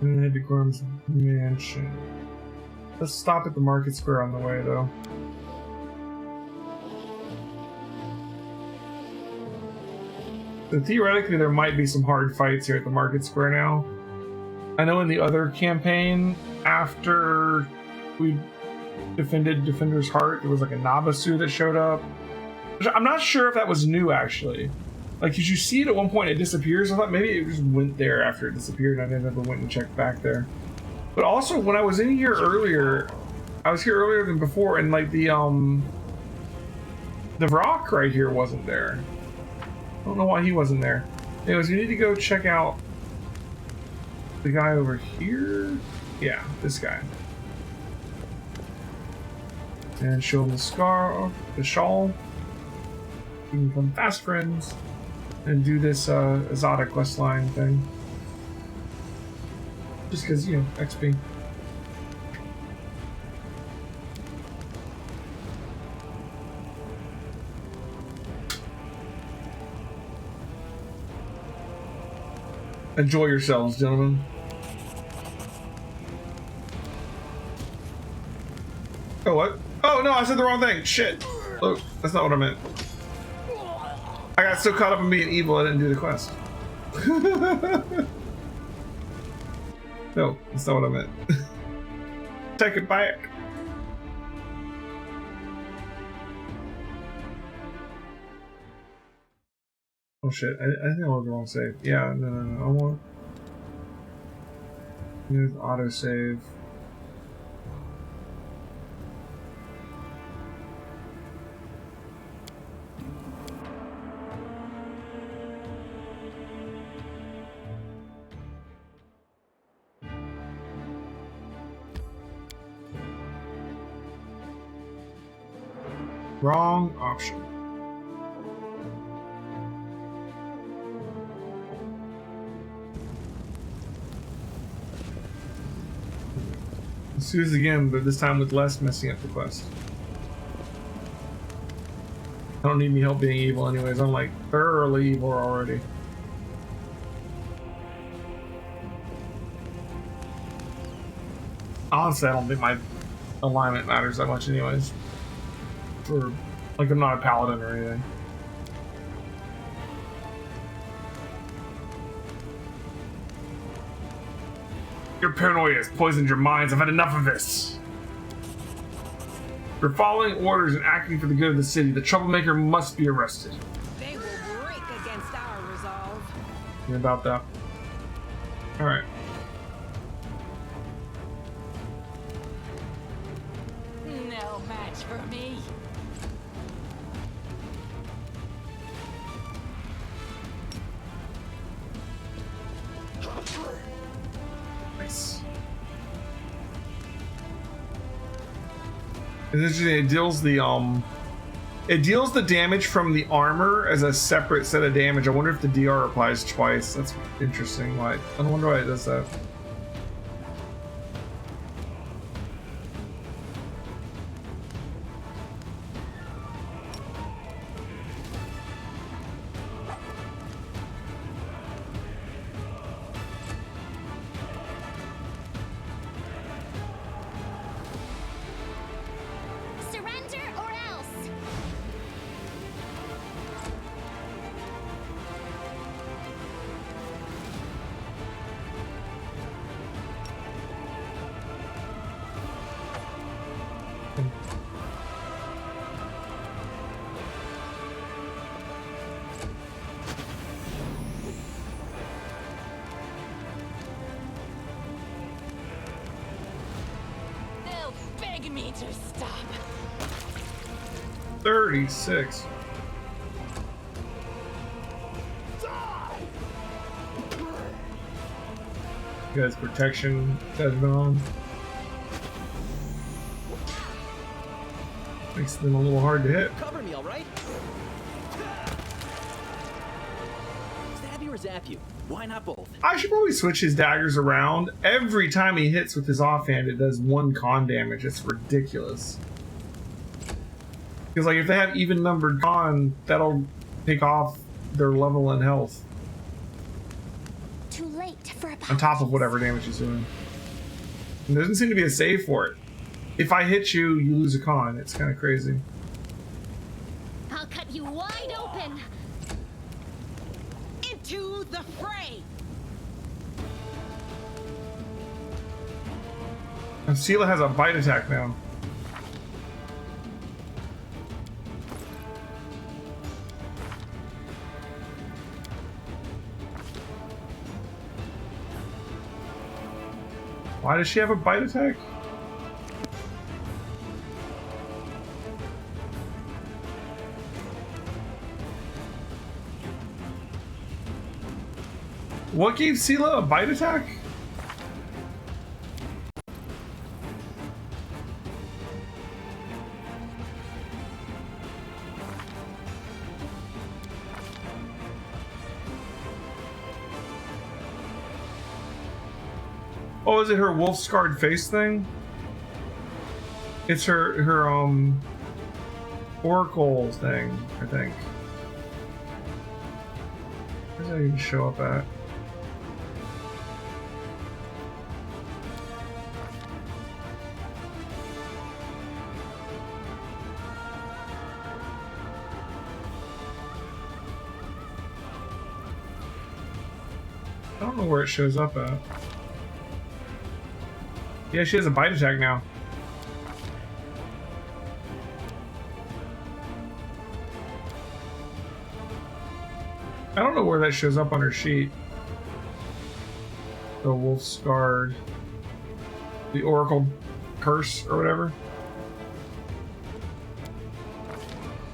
And then head to Gorm's mansion. Let's stop at the market square on the way, though. So theoretically, there might be some hard fights here at the market square now. I know in the other campaign, after we defended Defender's Heart, there was like a Nabasu that showed up. I'm not sure if that was new, actually. Like, did you see it at one point, it disappears? I thought maybe it just went there after it disappeared, and I never went and checked back there. But also, when I was in here earlier, I was here earlier than before, and like the rock right here wasn't there. I don't know why he wasn't there. Anyways, we need to go check out the guy over here. Yeah, this guy. And show him the scar, the shawl. We can become fast friends and do this Azada questline thing. Just because, you know, XP. Enjoy yourselves, gentlemen. Oh, what? Oh, no, I said the wrong thing. Shit. Look, that's not what I meant. I got so caught up in being evil, I didn't do the quest. No, that's not what I meant. Take it back. Oh shit, I think I was the wrong save. Yeah, no. I want... Use autosave. Wrong option. Let's do this again, but this time with less messing up the quest. I don't need any help being evil anyways. I'm like thoroughly evil already. Honestly, I don't think my alignment matters that much anyways. For, like, I'm not a paladin or anything. Your paranoia has poisoned your minds. I've had enough of this. For following orders and acting for the good of the city, the troublemaker must be arrested. They will break against our resolve. And about that. Alright. No match for me. Nice. It deals the damage from the armor as a separate set of damage. I wonder if the DR applies twice. That's interesting. Why? I wonder why it does that. Me to stop. 36. You guys, protection has been on. Makes them a little hard to hit. Cover me, all right? Stab you or zap you? Why not both? I should probably switch his daggers around. Every time he hits with his offhand, it does 1 con damage. It's ridiculous. Because, like, if they have even numbered con, that'll take off their level and health. too late for a on top of whatever damage he's doing. And there doesn't seem to be a save for it. If I hit you, you lose a con. It's kind of crazy. I'll cut you wide open. Into the fray! And Sela has a bite attack now. Why does she have a bite attack? What gave Sela a bite attack? Oh, is it her wolf scarred face thing? It's her Oracle thing, I think. Where's that even show up at? I don't know where it shows up at. Yeah, she has a bite attack now. I don't know where that shows up on her sheet. The wolf scarred. The Oracle curse or whatever.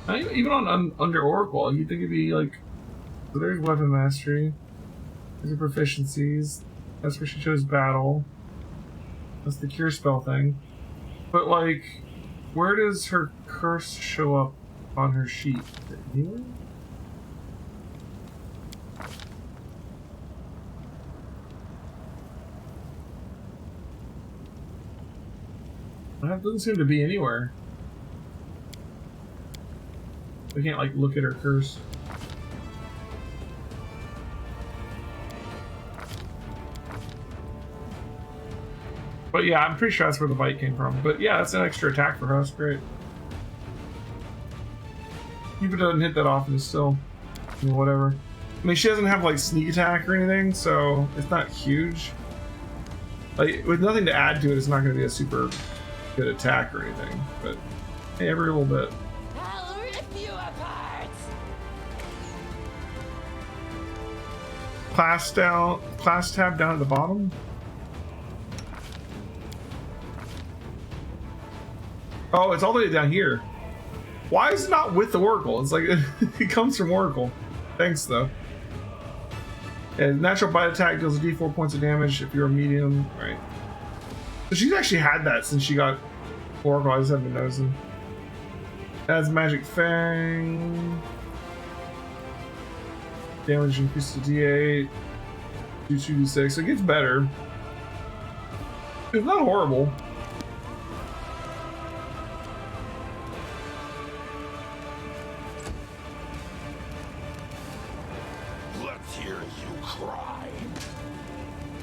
Even on under Oracle, you'd think it'd be like. So there's weapon mastery. There's the proficiencies. That's where she chose battle. That's the cure spell thing. But like, where does her curse show up on her sheet? Is it here? That doesn't seem to be anywhere. We can't like look at her curse. But yeah, I'm pretty sure that's where the bite came from. But yeah, that's an extra attack for us. Great. Even doesn't hit that often, still, I mean, whatever. I mean, she doesn't have like sneak attack or anything, so it's not huge. Like with nothing to add to it, it's not going to be a super good attack or anything. But hey, every little bit. I'll rip you apart! Class tab down at the bottom. Oh, it's all the way down here. Why is it not with the Oracle? It's like it comes from Oracle. Thanks though. And natural bite attack deals d4 points of damage if you're a medium. Right. So she's actually had that since she got Oracle. I just haven't been noticing. Adds Magic Fang. Damage increases to d8. Do 2d6. So it gets better. It's not horrible.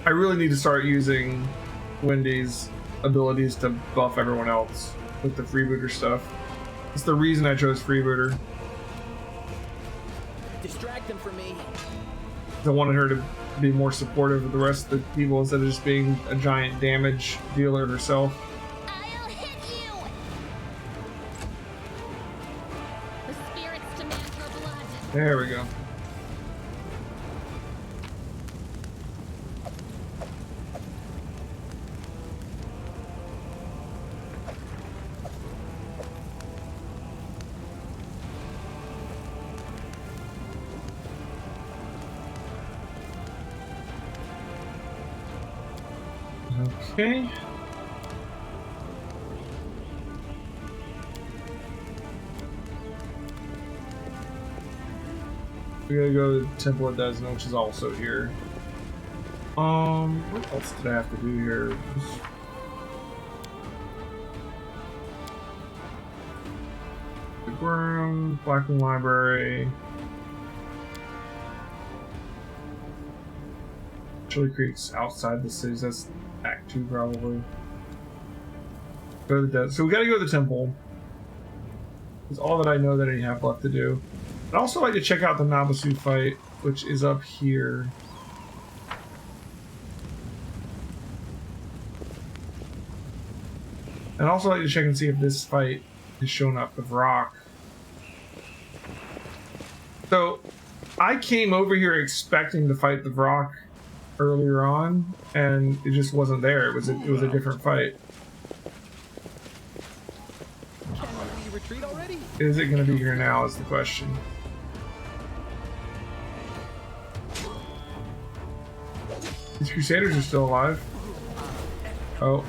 I really need to start using Wendy's abilities to buff everyone else with the freebooter stuff. It's the reason I chose freebooter. Distract them from me. I wanted her to be more supportive of the rest of the people instead of just being a giant damage dealer herself. I'll hit you. The spirits demand your blood. There we go. Okay. We gotta go to the Temple of Desna, which is also here. What else did I have to do here? The Groom, Blackwood Library. Chili Creek's outside the cities. That's Act 2 probably. Go to the desert. So we gotta go to the temple. It's all that I know that I have left to do. I'd also like to check out the Nabasu fight, which is up here. I'd also like to check and see if this fight is showing up with Rock. So, I came over here expecting to fight the Rock earlier on, and it just wasn't there. It was a different fight. Can we retreat already? Is it going to be here now is the question. These Crusaders are still alive. Oh.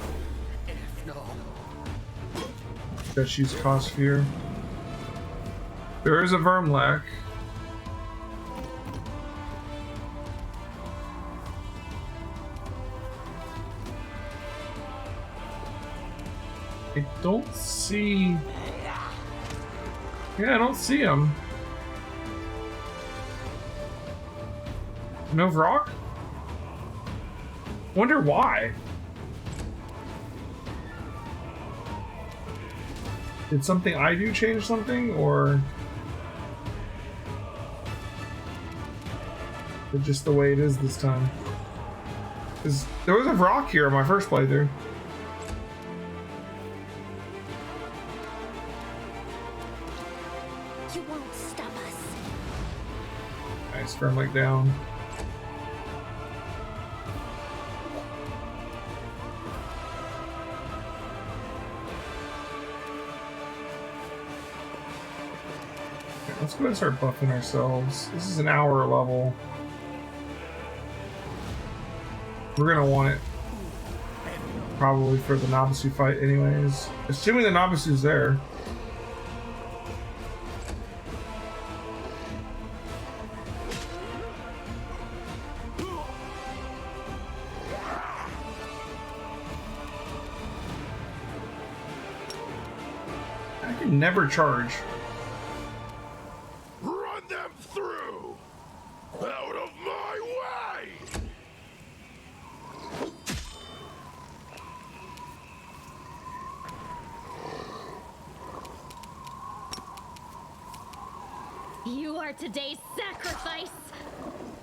That she's cost fear. There is a Vermlek. I don't see. Yeah, I don't see him. No Vrock? Wonder why. Did something I do change something, or is it just the way it is this time? Because there was a Vrock here in my first playthrough. You won't stop us. Nice, Vermlek down. Let's go ahead and start buffing ourselves. This is an hour level. We're gonna want it probably for the Nabasu fight anyways. Assuming the Nabasu's there. I can never charge. You are today's sacrifice.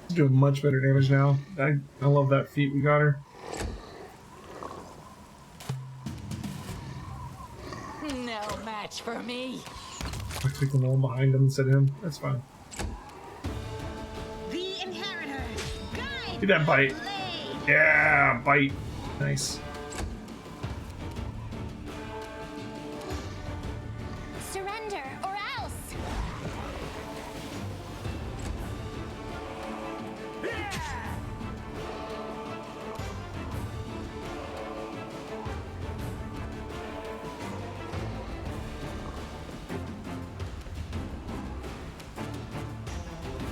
She's doing much better damage now. I love that feat we got her. No match for me. I took the one behind him instead of him. That's fine. The inheritor. Guide. Get that bite. Blade. Yeah, bite. Nice. Surrender or else.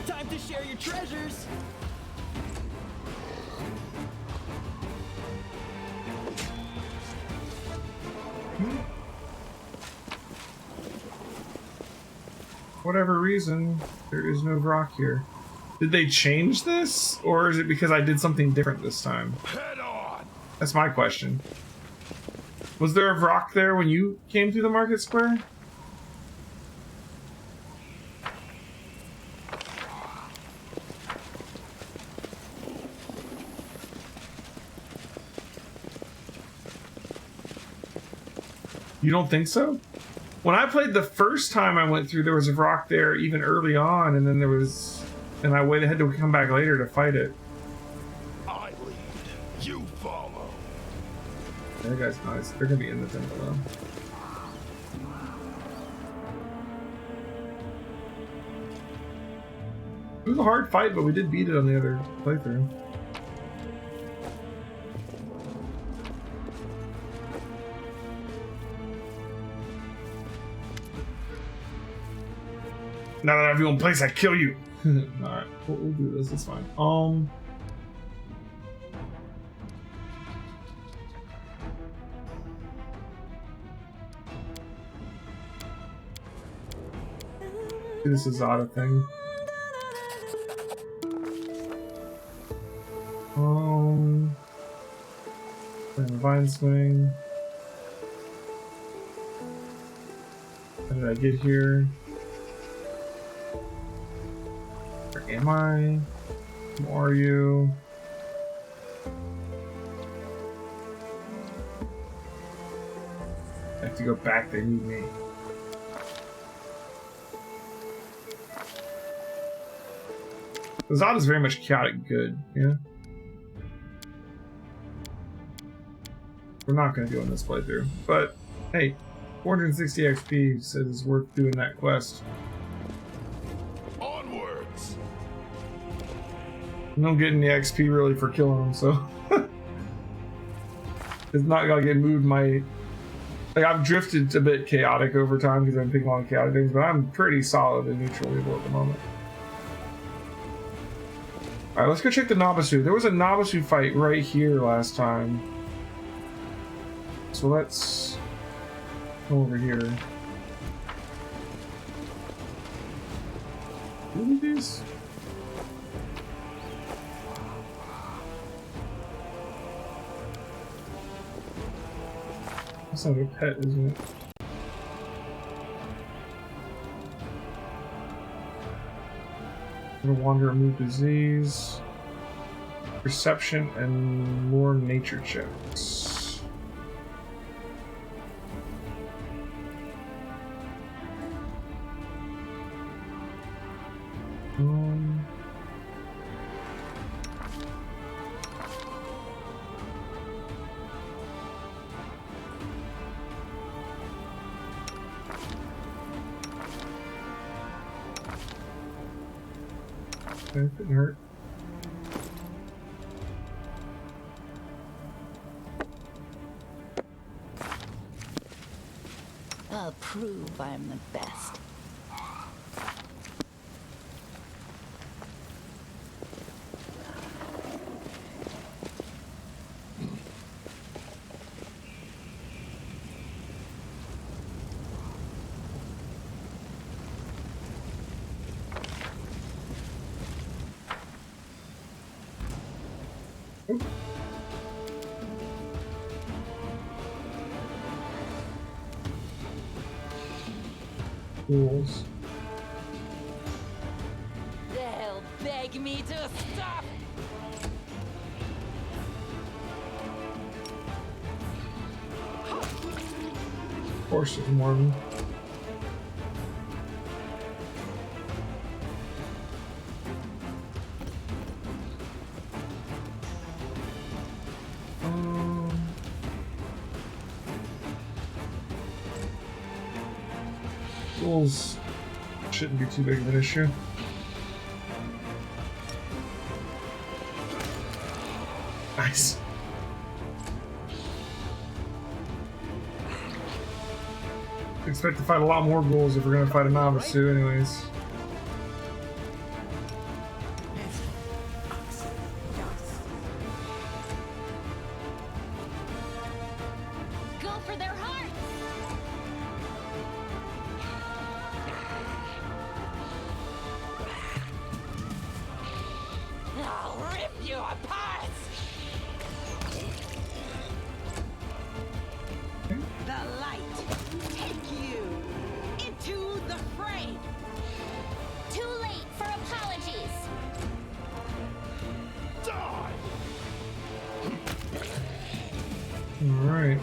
Time to share your treasures. Whatever reason, there is no Vrock here. Did they change this? Or is it because I did something different this time? Head on. That's my question. Was there a Vrock there when you came through the market square? You don't think so? When I played the first time I went through, there was a Vrock there even early on, and then there was... And I had to come back later to fight it. I lead. You follow. That guy's nice. They're gonna be in the temple though. It was a hard fight, but we did beat it on the other playthrough. Now that I have you in place, I kill you. Alright, we'll do this, it's fine. This is odd thing. And Vine Swing. How did I get here? Where am I? Who are you? I have to go back, they need me. The Zod is very much chaotic good, yeah? We're not going to do it in this playthrough, but hey, 460 XP says it's worth doing that quest. Onwards. I'm not getting the XP really for killing him, so it's not gonna get moved. Like I've drifted a bit chaotic over time because I'm picking on chaotic things, but I'm pretty solid in neutral evil at the moment. All right, let's go check the Nabasu. There was a Nabasu fight right here last time. So let's go over here. What are these? That's not a pet, isn't it? Wander, remove disease, perception, and more nature checks. It didn't hurt. I'll prove I'm the best. Rules. They'll beg me to stop. Of course, there's more of them. Rules shouldn't be too big of an issue. Nice. Expect to fight a lot more ghouls if we're gonna fight a novice too, anyways. Go for their hearts! I'll rip you apart. The light take you into the fray. Too late for apologies! Die. Alright.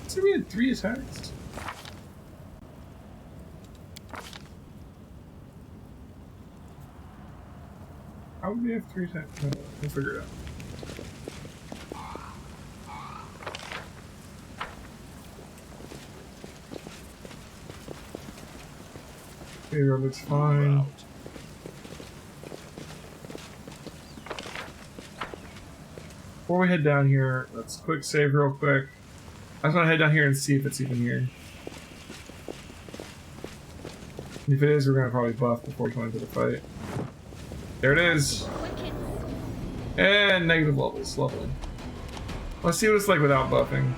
So we had 3 attacks. How would we have 3 attacks? No, we'll figure it out. Okay, Robot's fine. Before we head down here, let's quick save real quick. I just want to head down here and see if it's even here. And if it is, we're going to probably buff before we go into the fight. There it is. And negative levels. Lovely. Let's see what it's like without buffing.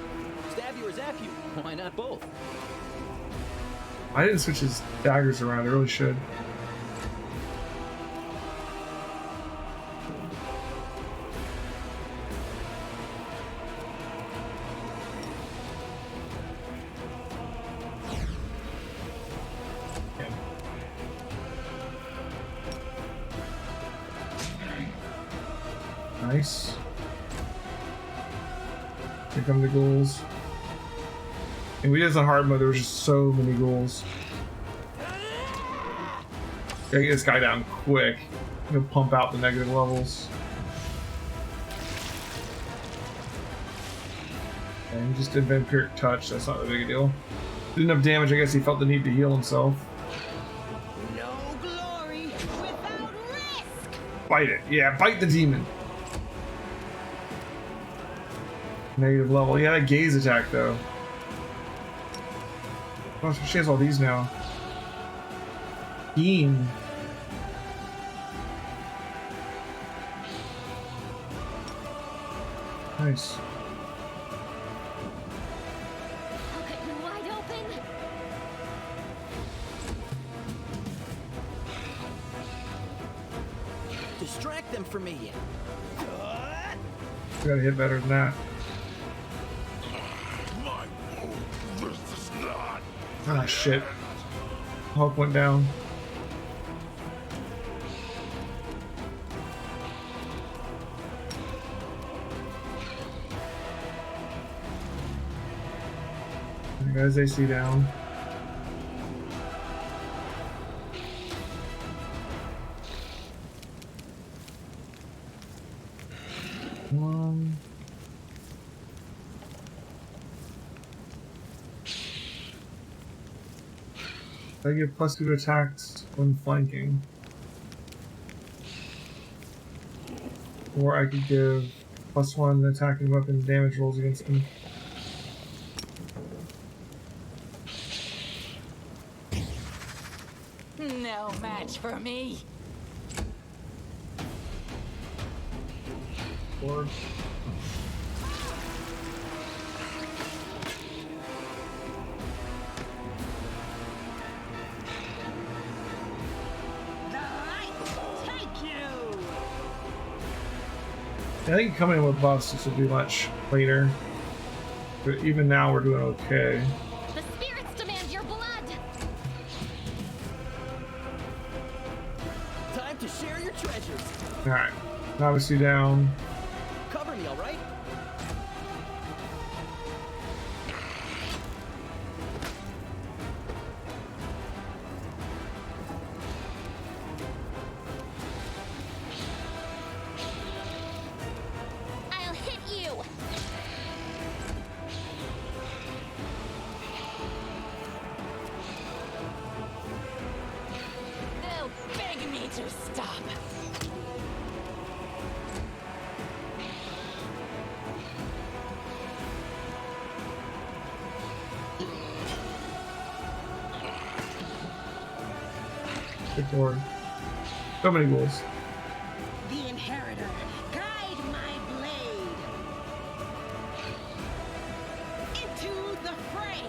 Stab you or zap you? Why not both? I didn't switch his daggers around. I really should. Nice. Here come the ghouls. And we did this on hard mode, there was just so many ghouls. Gotta get this guy down quick. He'll pump out the negative levels. And he just did vampiric touch, that's not a big deal. Did enough damage, I guess he felt the need to heal himself. No glory without risk. Bite it. Yeah, bite the demon. Negative level. Yeah, that gaze attack though. Oh, she has all these now. Beam. Nice. I'll cut you wide open. Distract them for me. We gotta hit better than that. My wound. This is not. Ah, shit. Hulk went down. Guys, AC down. One. I get +2 to attacks when flanking. Or I could give +1 attacking weapon damage rolls against them. No match for me. Or The light take you. I think coming in with buffs this will be much later. But even now we're doing okay. The spirits demand your blood. Time to share your treasures. Alright. Obviously down. Cover me, all right? I'll hit you. They'll beg me to stop. Good forward. So many ghouls. The inheritor, guide my blade into the fray.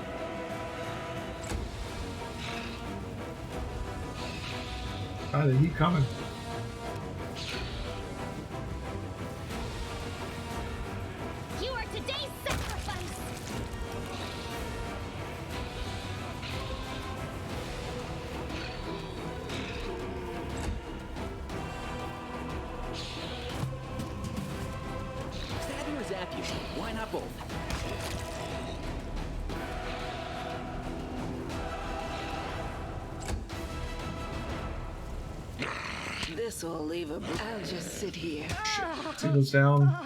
Ah, the heat coming. You are today's sacrifice. Stab you or zap you? Why not both? This will leave a. I'll just sit here. He goes down.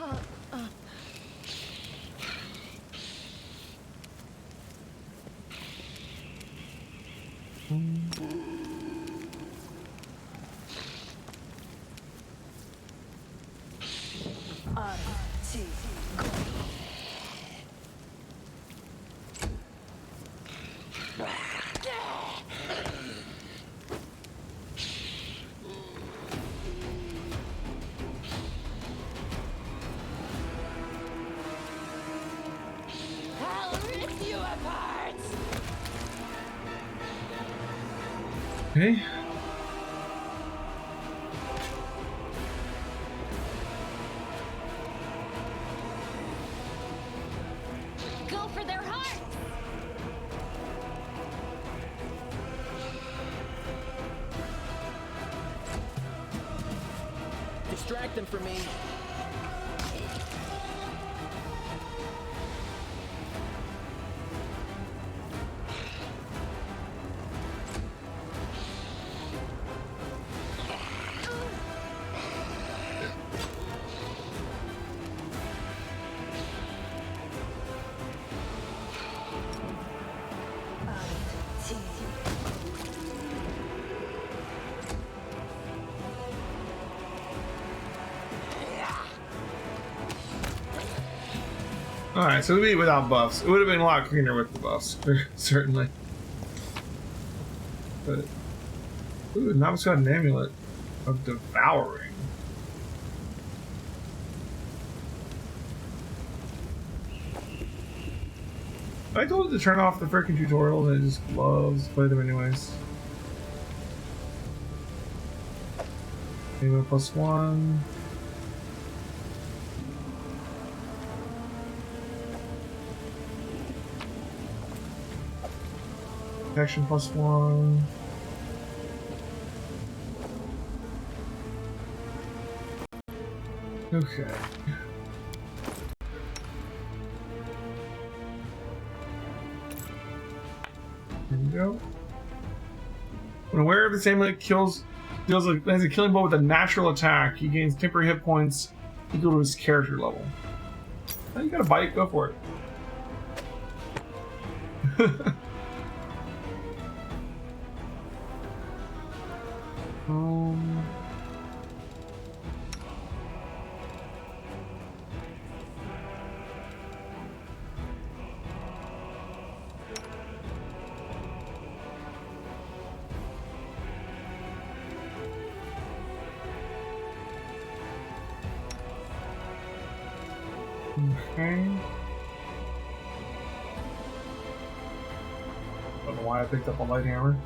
Okay. Go for their hearts! Distract them from me. Alright, so we beat it without buffs. It would have been a lot cleaner with the buffs, certainly. But, ooh, now it's got an amulet of devouring. I told it to turn off the freaking tutorial and it just loves to play them anyways. Amulet +1. Protection +1. Okay. Here we go. When aware of this amulet deals has a killing blow with a natural attack, he gains temporary hit points equal to his character level. Oh, you got a bite? Go for it. Okay. Don't know why I picked up a light hammer.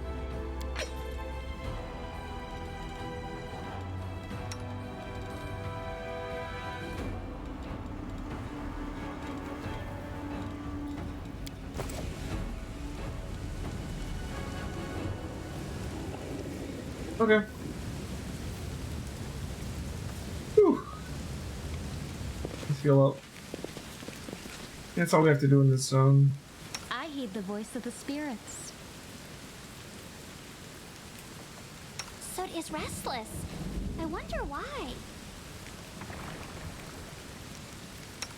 Okay. Whew. Let's heal up. That's all we have to do in this zone. I heed the voice of the spirits. Sod is restless. I wonder why.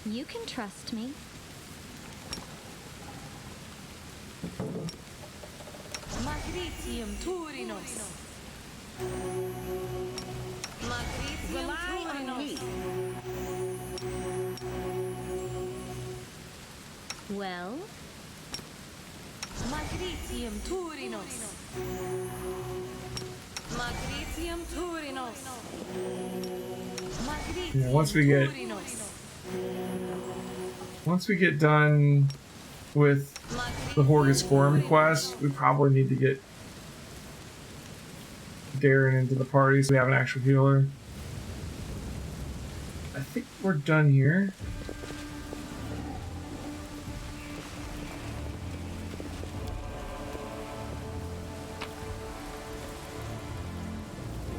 You can trust me. Magritium Turinos. Rely on me. Well? Magritium Turinos. Magritium Turinos. Yeah, once we get done with the Horgus Forum quest, we probably need to get Darren into the party so we have an actual healer. I think we're done here.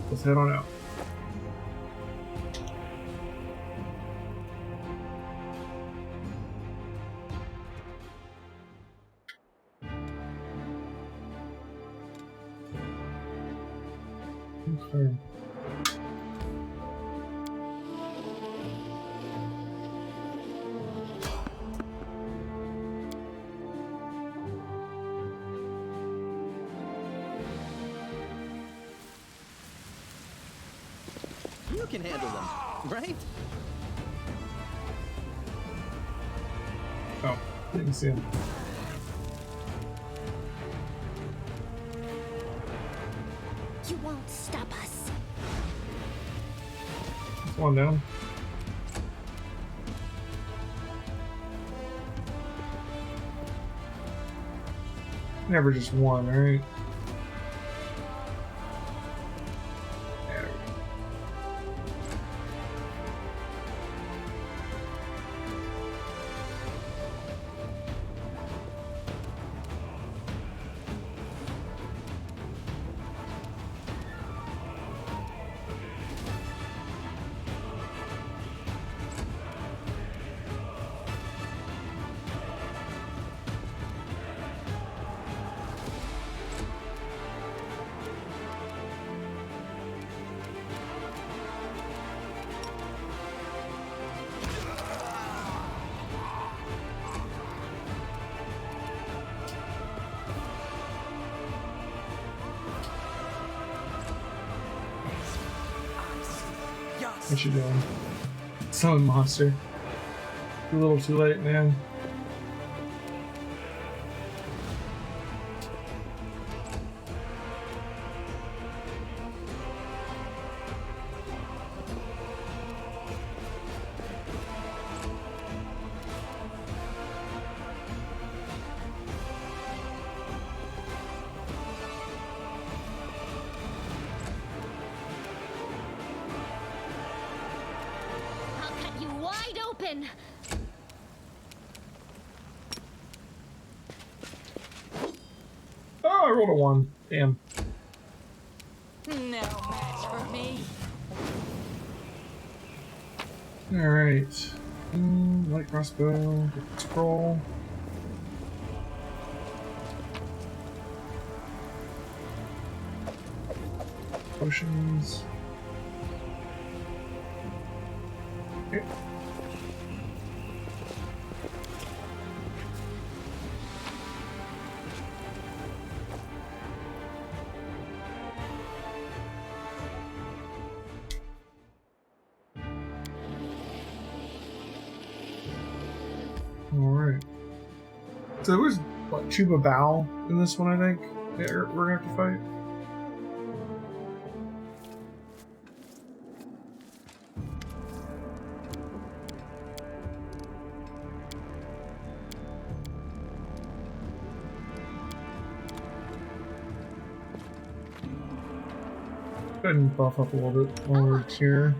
Let's head on out. Okay. You can handle them, right? Oh, didn't see him. You won't stop us. There's one down. Never just one, right? What you doing? Summon monster. A little too late, man. I'll cut you wide open. Oh, I rolled a 1. Damn. No match for me. Alright. Light crossbow. Get the scroll. Potions. Okay. Alright. So there was, what, Chuba Bao in this one, I think? Yeah, we're gonna have to fight. Go ahead and buff up a little bit while we're here.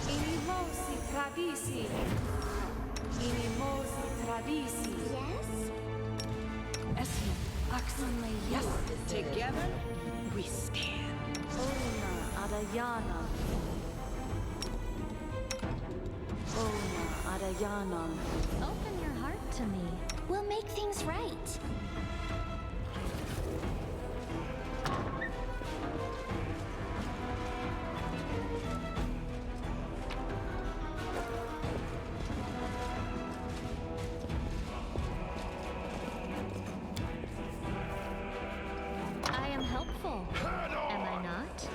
Inimosi tradisi. Inimosi tradisi. Yes? Esmu aksanle yes. Together, we stand. Ona adayana. Ona adayana. Open your heart to me. We'll make things right. I am helpful. Am I not?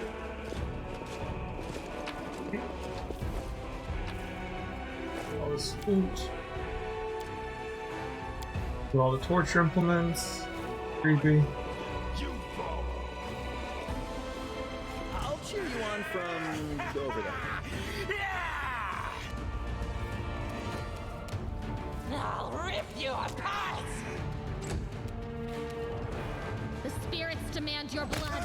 All this loot. Do all the torture implements. Creepy. You follow. I'll cheer you on from over there. I'll rip you apart. The spirits demand your blood.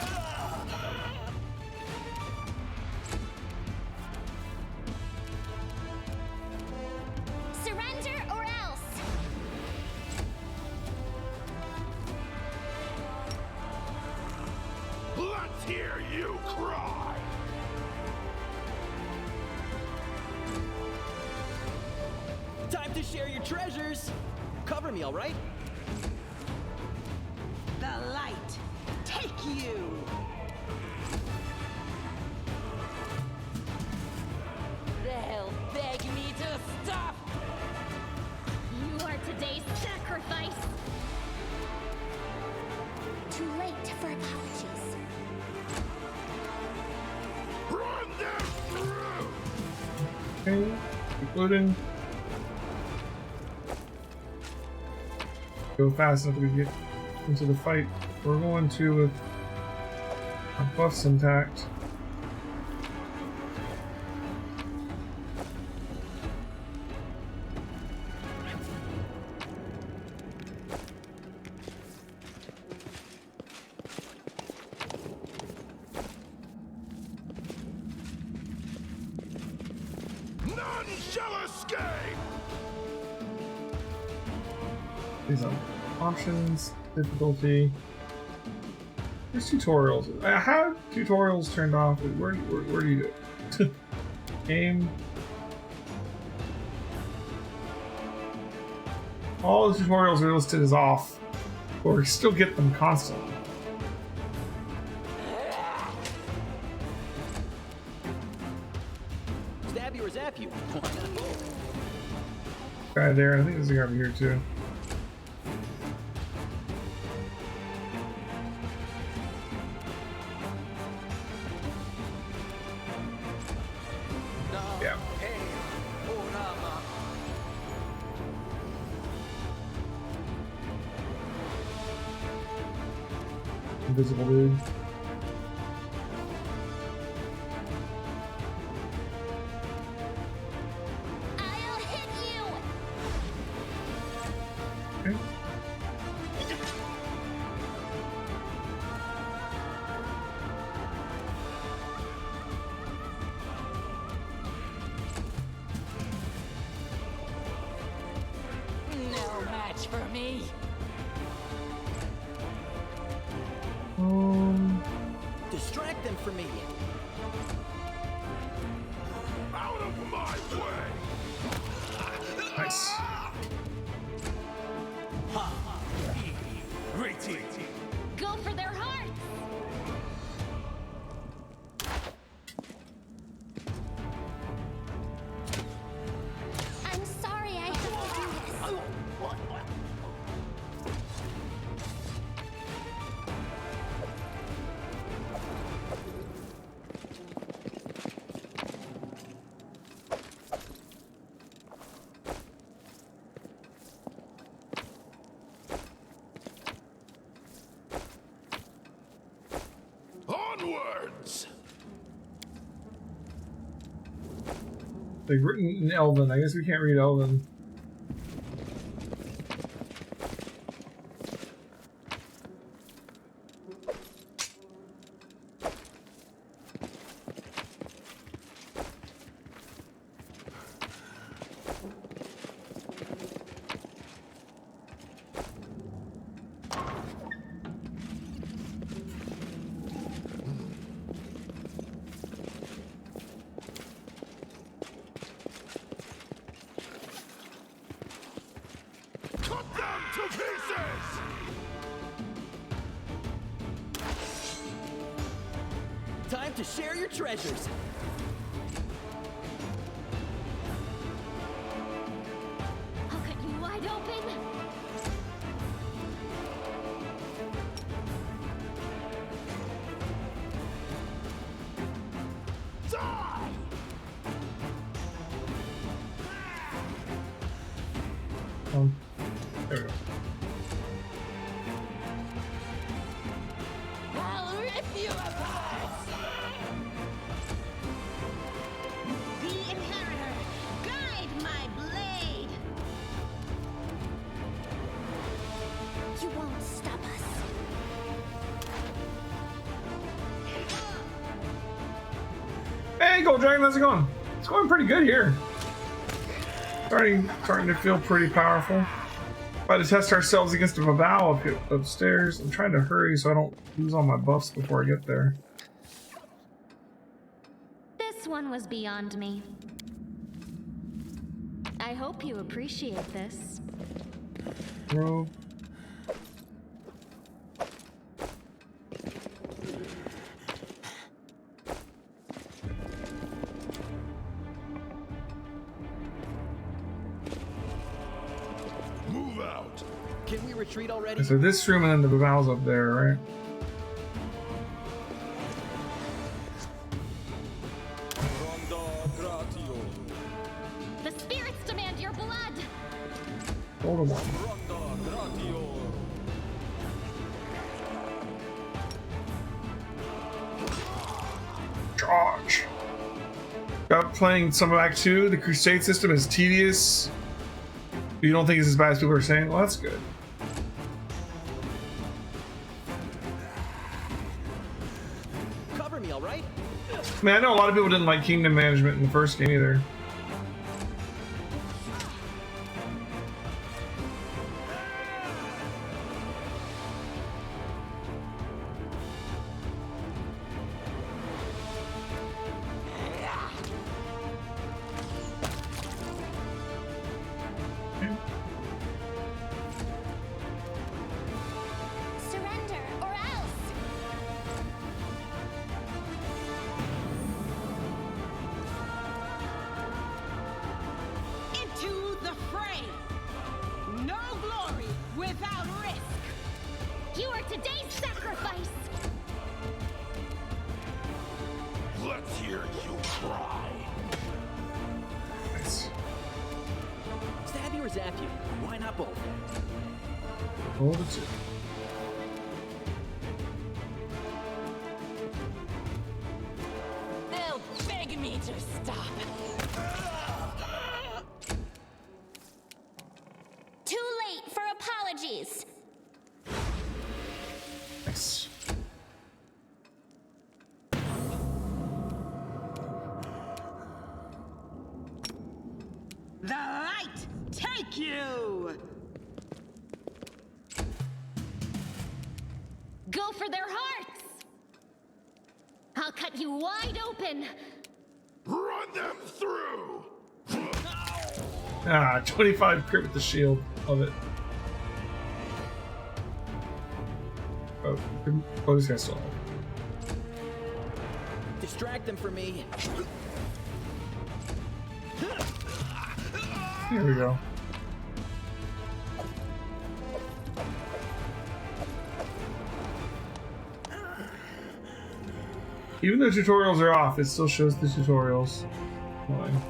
Surrender or else. Let's hear you cry. Time to share your treasures. Cover me, all right? The light, take you. They'll beg me to stop. You are today's sacrifice. Too late for apologies. Run them through. Okay. Including. Go fast enough to get into the fight. We're going to with our buffs intact. None shall escape. These are options, difficulty. There's tutorials. I have tutorials turned off. Where do you do it? Game. All the tutorials are listed as off, but we still get them constantly. Stab you or zap you? Why not? Guy there. I think there's a guy over here too. invisible dude. I'll hit you! Okay. No match for me. Distract them for me. Out of my way! Nice. Go for their hearts! I'm sorry I have to do this. Onwards! They've written in Elven. I guess we can't read Elven. Cut them to pieces! Time to share your treasures. I'll cut you wide open! Die! There we go. I'll rip you apart. The Inheritor, guide my blade! You won't stop us. Hey, Gold Dragon, how's it going? It's going pretty good here. Starting to feel pretty powerful. About to test ourselves against a Vavau upstairs. I'm trying to hurry so I don't lose all my buffs before I get there. This one was beyond me. I hope you appreciate this. Bro. Move out! Can we retreat already? So this room and then the Vavau's up there, right? The spirits demand your blood! Hold them on. Charge. Got playing some of Act 2. The Crusade system is tedious. You don't think it's as bad as people are saying? Well, that's good. Cover me, all right? I mean, I know a lot of people didn't like kingdom management in the first game either. Surrender, or else! Into the fray! No glory without risk! You are today's sacrifice! Let's hear you cry! Nice. Stab you or zap you? Why not both? Hold it to. days. Nice. The light take you! Go for their hearts! I'll cut you wide open. Run them through! Ah, 25 crit with the shield. Love it. Oh, this guy's still alive. Distract them for me. Here we go. Even though tutorials are off, it still shows the tutorials. Fine.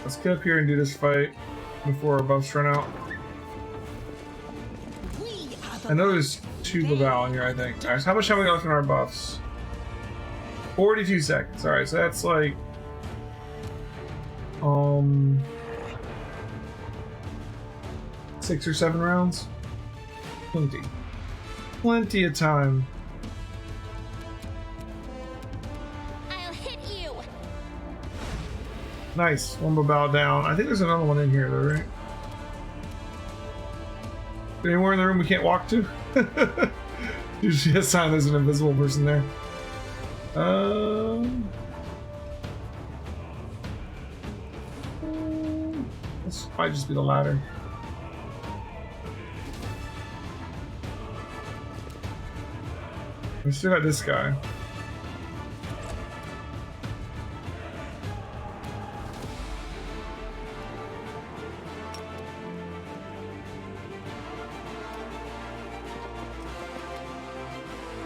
Let's get up here and do this fight before our buffs run out. I know there's two Babao in here, I think. Alright, so how much have we got left in our buffs? 42 seconds. Alright, so that's like... 6 or 7 rounds? Plenty. Plenty of time. I'll hit you. Nice. One Babao down. I think there's another one in here though, right? Anywhere in the room we can't walk to? Usually a sign there's an invisible person there. This might just be the ladder. We still got this guy.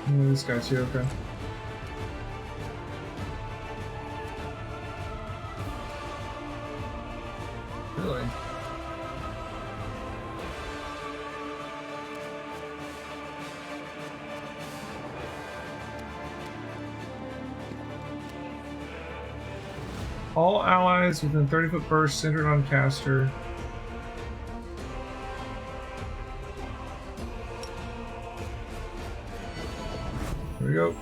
This guy's here, okay. Really? All allies within 30-foot burst centered on caster. There we go.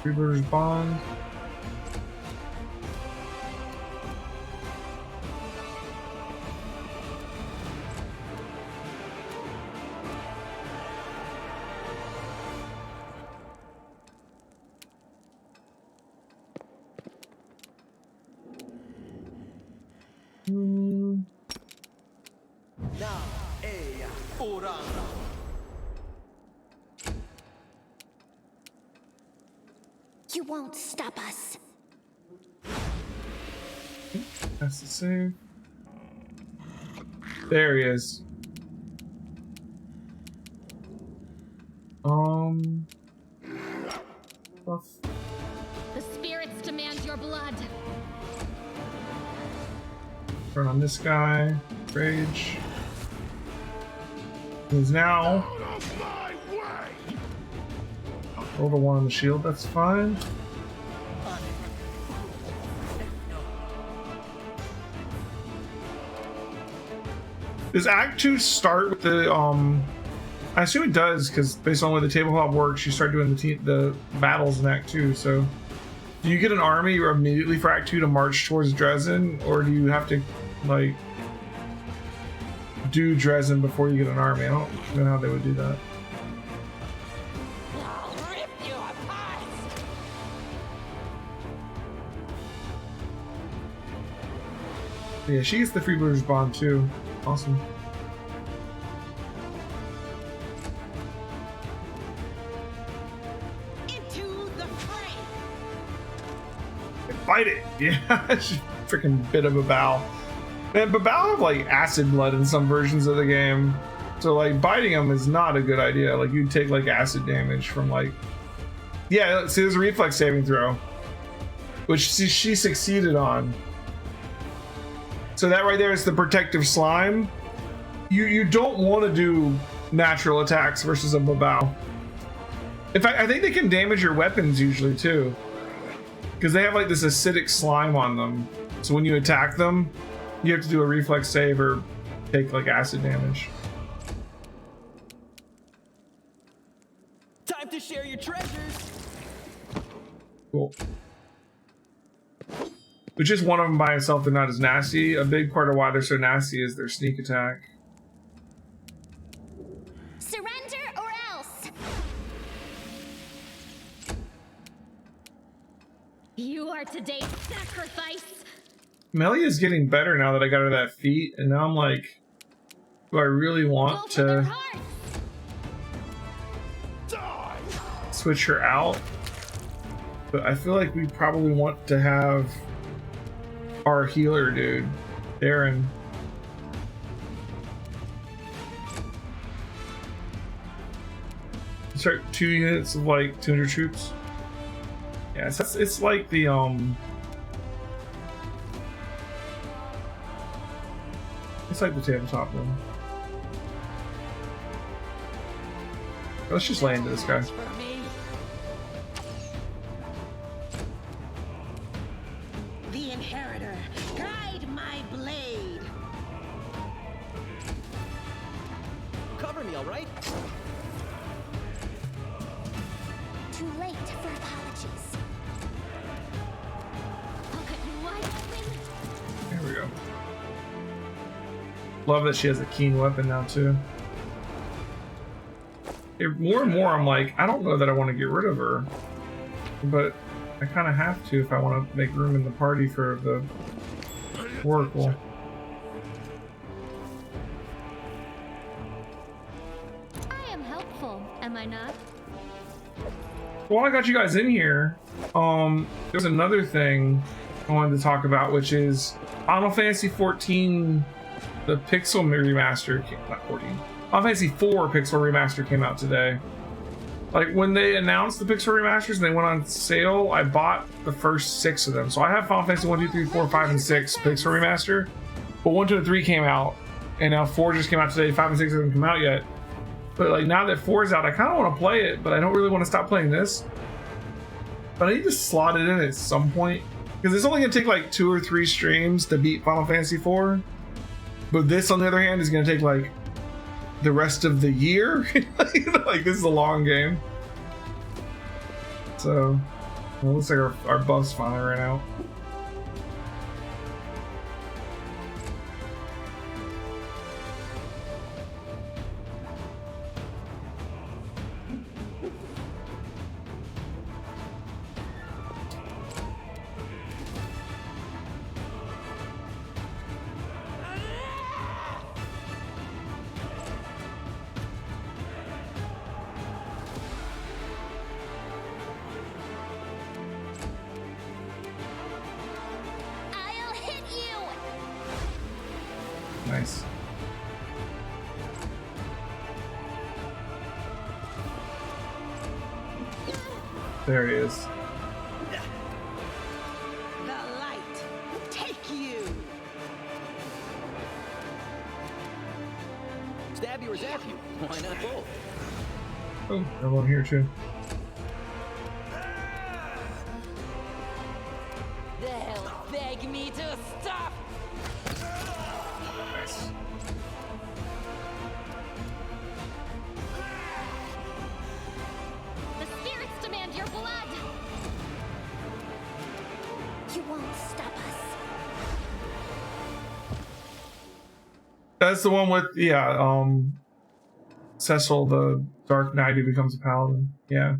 Freebirder's Bond. You won't stop us. That's the same. There he is. Buff. The spirits demand your blood. Turn on this guy. Rage. Who's now Out of my way! over one on the shield, that's fine. Does Act 2 start with the I assume it does, because based on the way the tabletop works, you start doing the battles in Act 2, so do you get an army immediately for Act 2 to march towards Dresden, or do you have to like do Dresden before you get an army? I don't know how they would do that. I'll rip you apart! Yeah, she gets the Freebooter's Bond too. Awesome. Into the fray! Fight it! Yeah, she freaking bit of Babao. Man, Babao have like acid blood in some versions of the game. So like biting them is not a good idea. Like you'd take like acid damage from like... Yeah, see there's a reflex saving throw. Which she succeeded on. So that right there is the protective slime. You don't want to do natural attacks versus a Babao. In fact, I think they can damage your weapons usually too. because they have like this acidic slime on them. So when you attack them, you have to do a reflex save or take like acid damage. Time to share your treasures. Cool. But just one of them by itself, they're not as nasty. A big part of why they're so nasty is their sneak attack. Surrender or else. You are today's sacrifice. Melia is getting better now that I got her that feat, and now I'm like, do I really want Go for their to hearts. switch her out? But I feel like we probably want to have our healer dude, Darren. Start 2 units of like 200 troops. Yeah, it's like the it's like the tabletop one. Let's just lay into this guy. For me. The inheritor, guide my blade. Cover me, all right? Too late for apologies. I'll cut you wide open. There we go. Love that she has a keen weapon now too. More and more I'm like, I don't know that I want to get rid of her, but I kind of have to if I want to make room in the party for the Oracle. I am helpful, am I not? While I got you guys in here, there's another thing I wanted to talk about, which is Final Fantasy 14, the Pixel Remaster, not 14. Final Fantasy 4 Pixel Remaster came out today. Like, when they announced the Pixel Remasters and they went on sale, I bought the first 6 of them. So I have Final Fantasy 1, 2, 3, 4, 5, and 6 Pixel Remaster. But 1, 2, and 3 came out, and now 4 just came out today. 5 and 6 haven't come out yet. But like, now that 4 is out, I kind of want to play it, but I don't really want to stop playing this. But I need to slot it in at some point, because it's only going to take like 2 or 3 streams to beat Final Fantasy 4. But this, on the other hand, is going to take like the rest of the year. Like, this is a long game. So, well, it looks like our buffs finally ran out. I'll hit you. Nice. There he is. The light, take you. Stab you or zap you. Why not both? Oh, there's one here too. The hell beg me to stop. Nice. The spirits demand your blood. You won't stop us. That's the one with, yeah, Cecil, the Dark Knight who becomes a paladin. Yeah.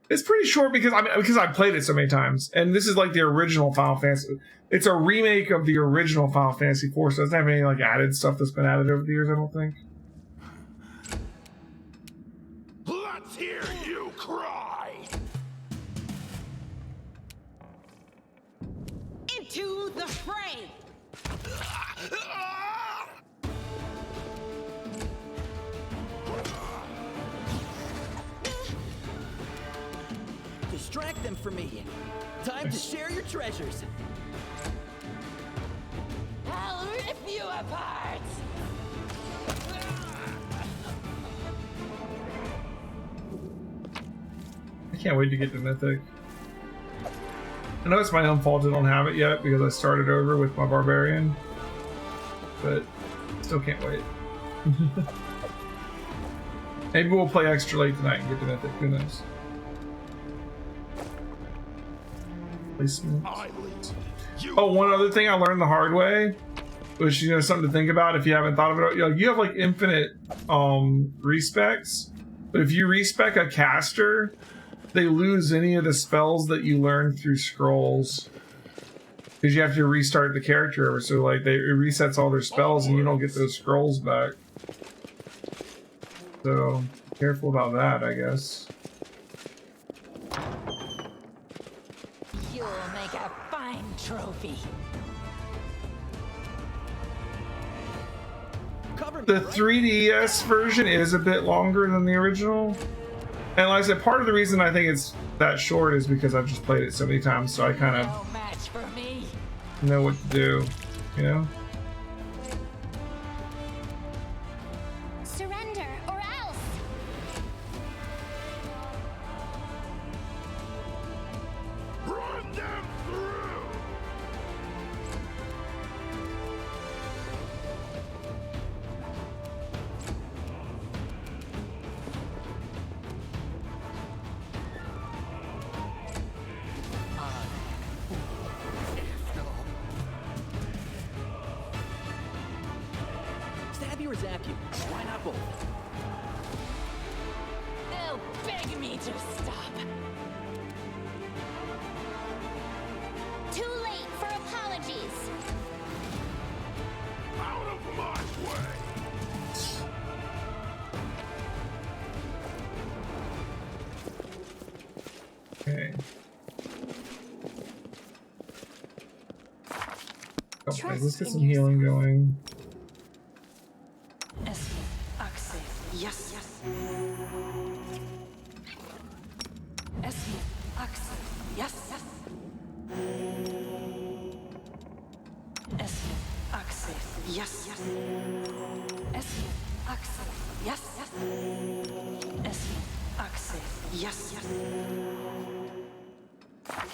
It's pretty short because I played it so many times, and this is like the original Final Fantasy. It's a remake of the original Final Fantasy 4, so it doesn't have any like added stuff that's been added over the years, I don't think. Let's hear you cry! Into the fray. Distract them for me. Time to share your treasures. I'll rip you apart. I can't wait to get to Mythic. I know it's my own fault I don't have it yet because I started over with my Barbarian, but still can't wait. Maybe we'll play extra late tonight and get the mythic. Who knows? Placement. Oh, one other thing I learned the hard way, which, you know, something to think about if you haven't thought of it. You know, you have like infinite respecs, but if you respec a caster, they lose any of the spells that you learned through scrolls because you have to restart the character over. So like it resets all their spells and you don't get those scrolls back. So careful about that, I guess. You'll make a fine trophy. Cover me. The 3DS version is a bit longer than the original. And like I said, part of the reason I think it's that short is because I've just played it so many times, so I kind of No match for me. know what to do, you know? Surrender or else. Run them through! Stab you or zap you? Why not both? They'll beg me to stop. Too late for apologies. Out of my way! Okay. Okay, let's get some healing going. Yes, yes. Yes, yes. Yes, yes. Yes, yes. Yes, yes.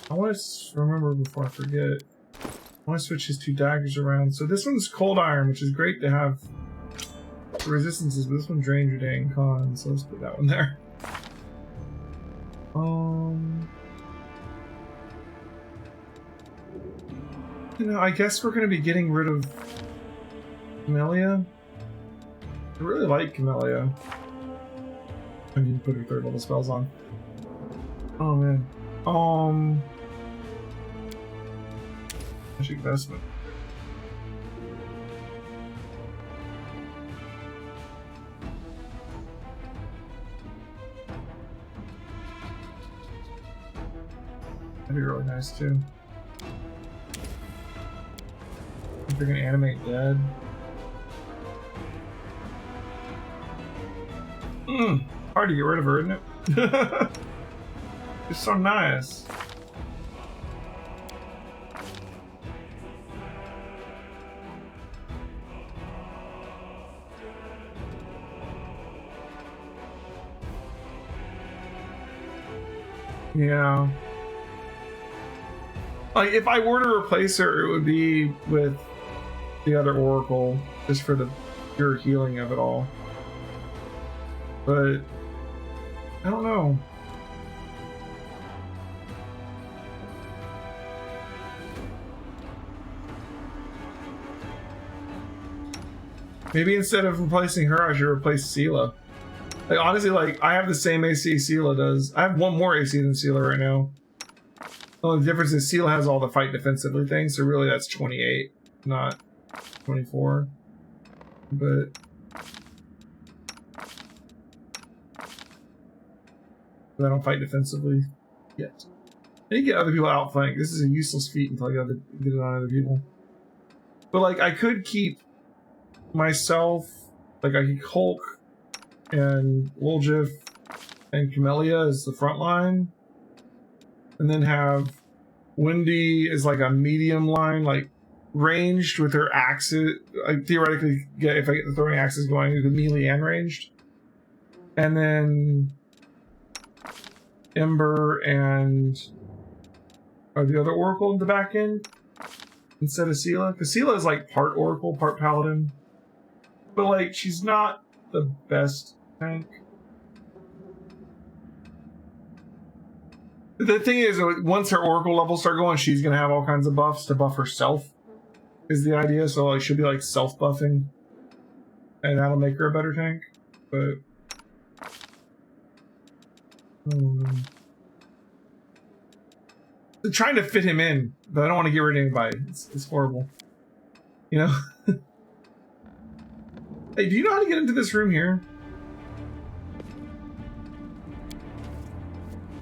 I want to remember before I forget. I want to switch his two daggers around. So this one's cold iron, which is great to have resistances, but this one's ranger day and con, so let's put that one there. You know, I guess we're gonna be getting rid of Camellia. I really like Camellia. I need to put her third level spells on. Oh man. Magic investment. That'd be really nice too. If they're gonna animate dead. Hard to get rid of her, isn't it? It's so nice. Yeah. Like, if I were to replace her, it would be with the other Oracle, just for the pure healing of it all. But I don't know. Maybe instead of replacing her, I should replace Seela. Like, honestly, like, I have the same AC Seela does. I have one more AC than Seela right now. The only difference is Seela has all the fight defensively things, so really that's 28, not 24. But I don't fight defensively yet. I need to get other people outflanked. This is a useless feat until I get it on other people. But like, I could keep myself, like I could Hulk and Woljif and Camellia as the front line, and then have Wendy as like a medium line, like ranged with her axes. I theoretically get, if I get the throwing axes going, it could melee and ranged. And then Ember and Or the other Oracle in the back end instead of Sela. Because Sela is like part Oracle, part Paladin. But like, she's not the best tank. The thing is, once her Oracle levels start going, she's going to have all kinds of buffs to buff herself, is the idea. So like, she'll be like self-buffing. And that'll make her a better tank. But... I'm trying to fit him in, but I don't want to get rid of anybody. It's horrible. You know? Hey, do you know how to get into this room here?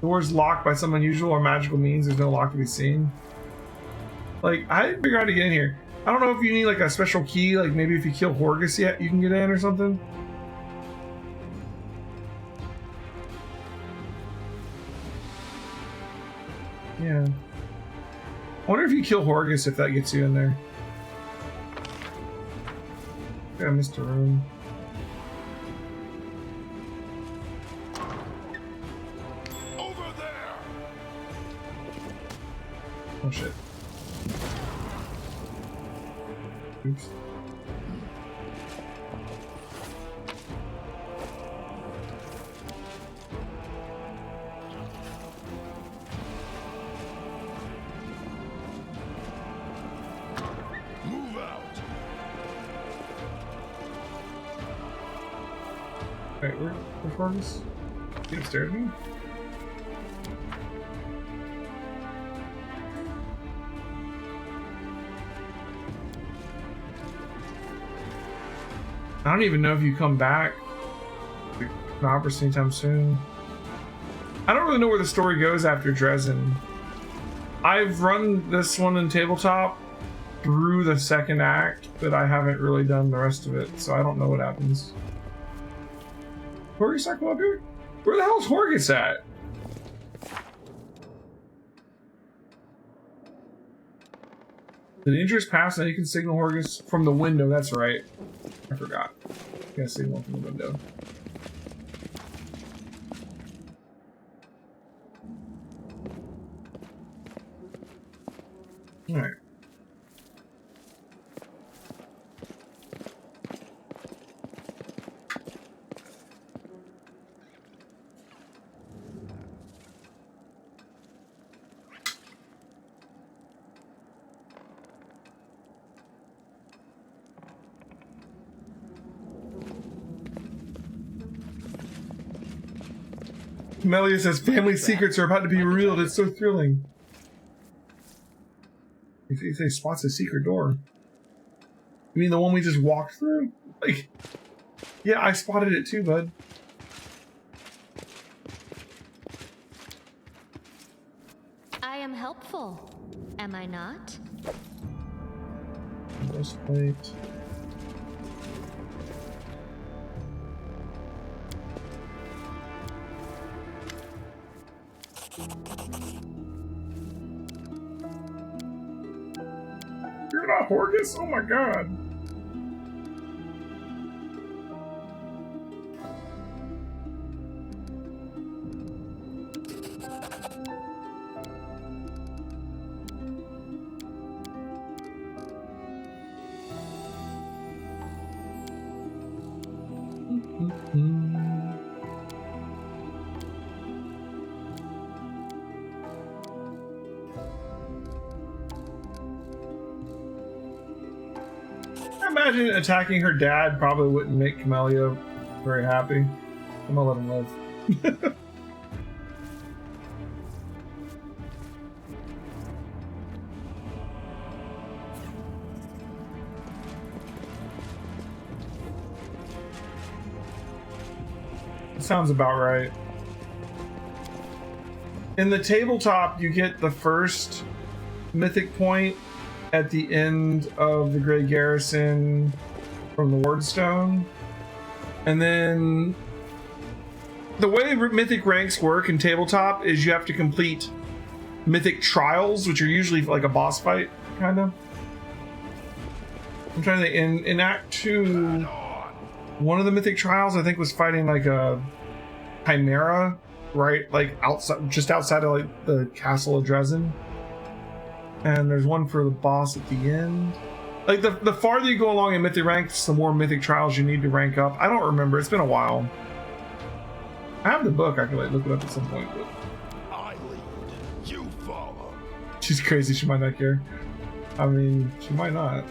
The door's locked by some unusual or magical means. There's no lock to be seen. Like, I didn't figure out how to get in here. I don't know if you need like a special key, like maybe if you kill Horgus yet, you can get in or something. Yeah. I wonder if you kill Horgus, if that gets you in there. I missed a room. Over there! Oh shit. Oops. Move out! Wait, where's Horgus? He upstairs me? I don't even know if you come back to Knobber's anytime soon. I don't really know where the story goes after Dresden. I've run this one in tabletop through the second act, but I haven't really done the rest of it, so I don't know what happens. Horgus not come up here? Where the hell's Horgus at? The dangerous pass, now you can signal Horgus from the window, that's right. I forgot. You gotta signal from the window. Alright. Melia says family secrets are about to be revealed. It's so thrilling. If they spots a secret door. You mean the one we just walked through? Like, yeah, I spotted it too, bud. I am helpful, am I not? Breastplate. You're not Horgus? Oh my god. I imagine attacking her dad probably wouldn't make Camellia very happy. I'm gonna let him live. Sounds about right. In the tabletop, you get the first mythic point at the end of the Grey Garrison from the Wardstone. And then the way mythic ranks work in tabletop is you have to complete mythic trials, which are usually like a boss fight, kind of. I'm trying to think, in Act 2, one of the mythic trials I think was fighting like a chimera, right? Like outside, just outside of like the castle of Dresden. And there's one for the boss at the end. Like, the farther you go along in mythic ranks, the more mythic trials you need to rank up. I don't remember. It's been a while. I have the book. I could like look it up at some point. But I lead, you follow. she's crazy. She might not care. I mean, she might not.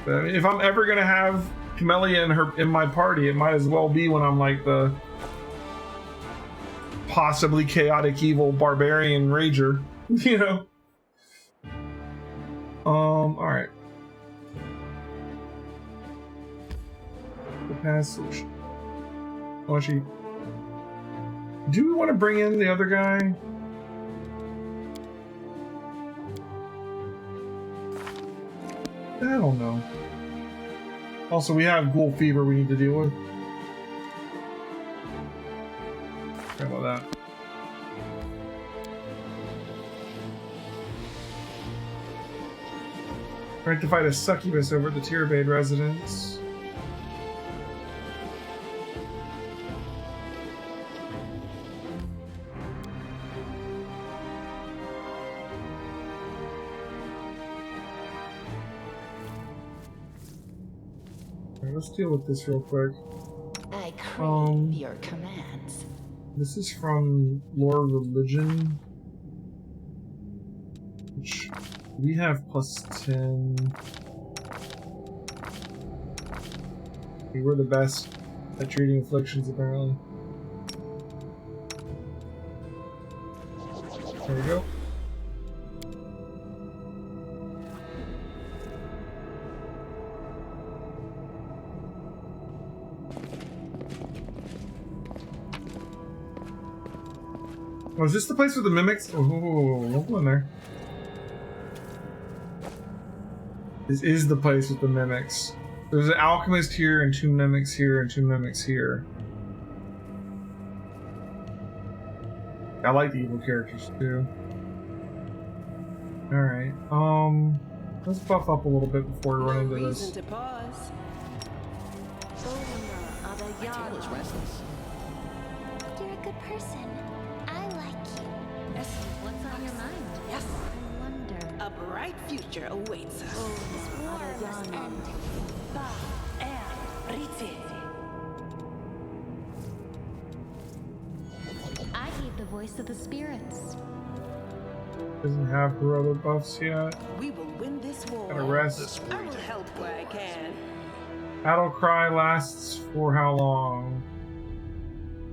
But, I mean, if I'm ever gonna have Camellia in my party, it might as well be when I'm like the possibly chaotic evil barbarian rager, you know. All right. The passage. Oh, actually, do we want to bring in the other guy? I don't know. Also, we have ghoul fever we need to deal with. How about that? We're going to fight a succubus over at the Tyrabade residence. Alright, let's deal with this real quick. I crave your commands. This is from Lore Religion, which we have +10. We're the best at treating afflictions, apparently. There we go. Oh, is this the place with the mimics? Oh, don't go in there. This is the place with the mimics. There's an alchemist here, and 2 mimics here, and 2 mimics here. I like the evil characters too. Alright, let's buff up a little bit before we run into this. Reason to pause. My tail is restless. You're a good person. I like you. Yes. What's on your mind? Yes. I wonder. A bright future awaits us. This war must end. I gave the voice of the spirits. Doesn't have her other buffs yet. We will win this war. Gotta rest. I will help where I can. Battle cry lasts for how long?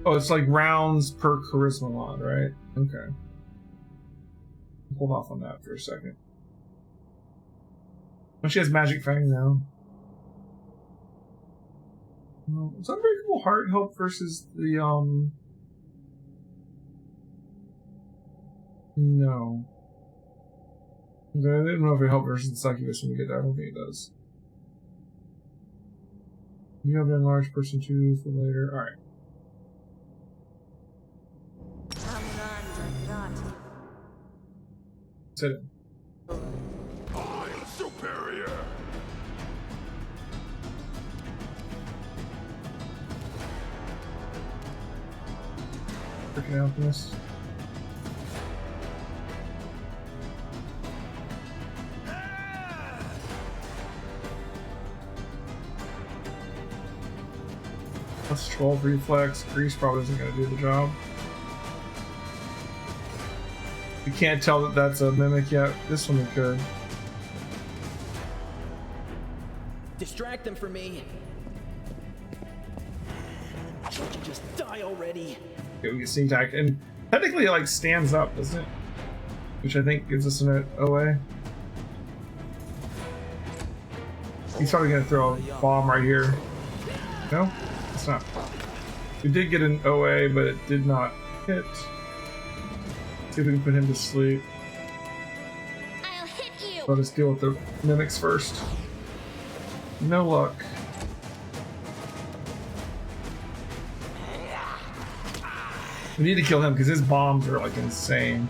Oh, it's like rounds per charisma mod, right? Okay. Hold off on that for a second. Oh, she has Magic Fang now. Is Unbreakable Heart help versus the, No. I don't know if it helps versus the Succubus when we get there. I don't think it does. You have an enlarged person too for later. Alright. Sit in. I'm superior. Freaking alchemist. Plus 12 reflex. Grease probably isn't going to do the job. We can't tell that that's a mimic yet. This one we could. Distract them for me. Can't you just die already? Okay, we get sneak attack. And technically it like stands up, doesn't it? Which I think gives us an OA. He's probably going to throw a bomb right here. No? It's not. We did get an OA, but it did not hit. See if we can put him to sleep. I'll hit you. Let us deal with the mimics first. No luck. We need to kill him because his bombs are like insane.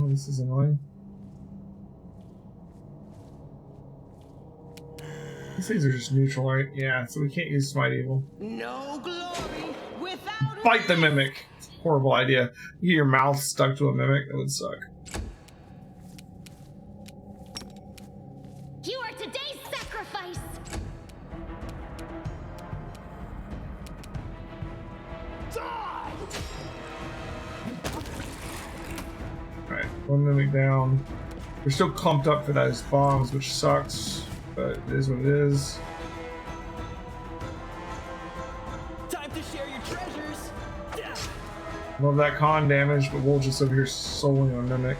Oh, this is annoying. These things are just neutral, right? Yeah, so we can't use Smite Evil. No glory without Fight the Mimic! Horrible idea. You get your mouth stuck to a Mimic, that would suck. You are today's sacrifice. Die! Alright, one Mimic down. We're still clumped up for those bombs, which sucks, but it is what it is. Time to share your treasures. Love that con damage, but we'll just over here soloing on Mimic.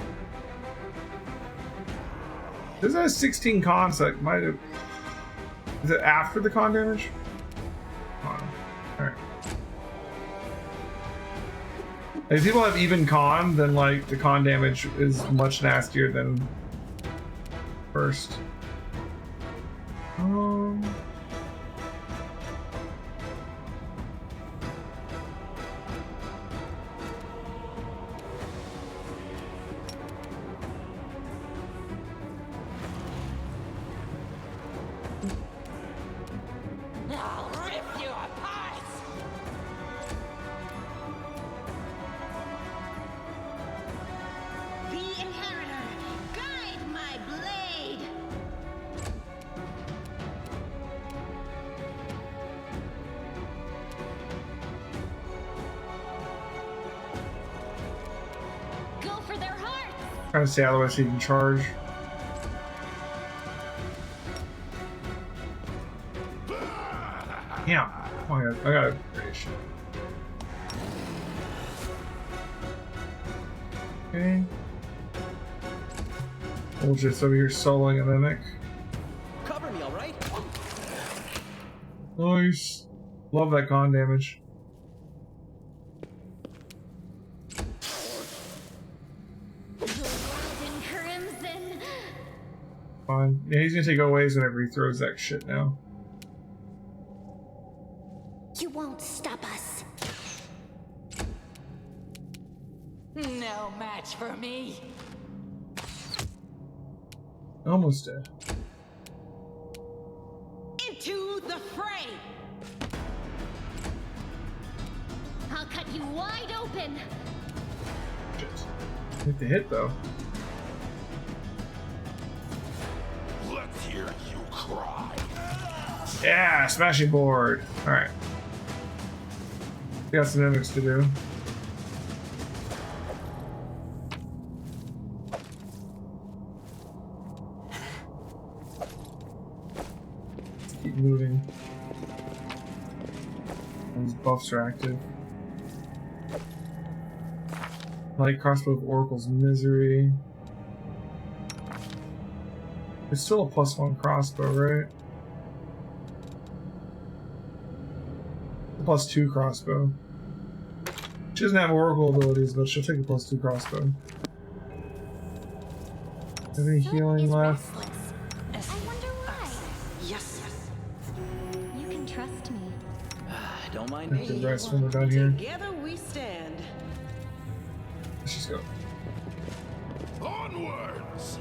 This has 16 con, so it might have. Is it after the con damage? Alright. If people have even con, then like the con damage is much nastier than first. I'll rip you apart! the inheritor. Guide my blade. Go for their hearts. Trying to stay out of the way so you can charge. Yeah. Oh my god, I got a creation. Okay. We'll just over here soloing a Mimic. Cover me, all right? Nice. Love that con damage. Blood and crimson. Fine. Yeah, he's gonna take aways whenever he throws that shit now. You won't stop us. No match for me. Almost dead. Into the fray. I'll cut you wide open. Shit. Hit the hit though. Let's hear you cry. Yeah, smashing board. Alright. We got some mimics to do. Let's keep moving. These buffs are active. Light crossbow of Oracle's Misery. There's still a +1 crossbow, right? +2 crossbow. She doesn't have Oracle abilities, but she'll take a +2 crossbow. Have any healing Is left? restless. I wonder why. Yes. You can trust me. Don't mind Have to me. rest when we're done here. Together we stand. Let's just go. Onwards!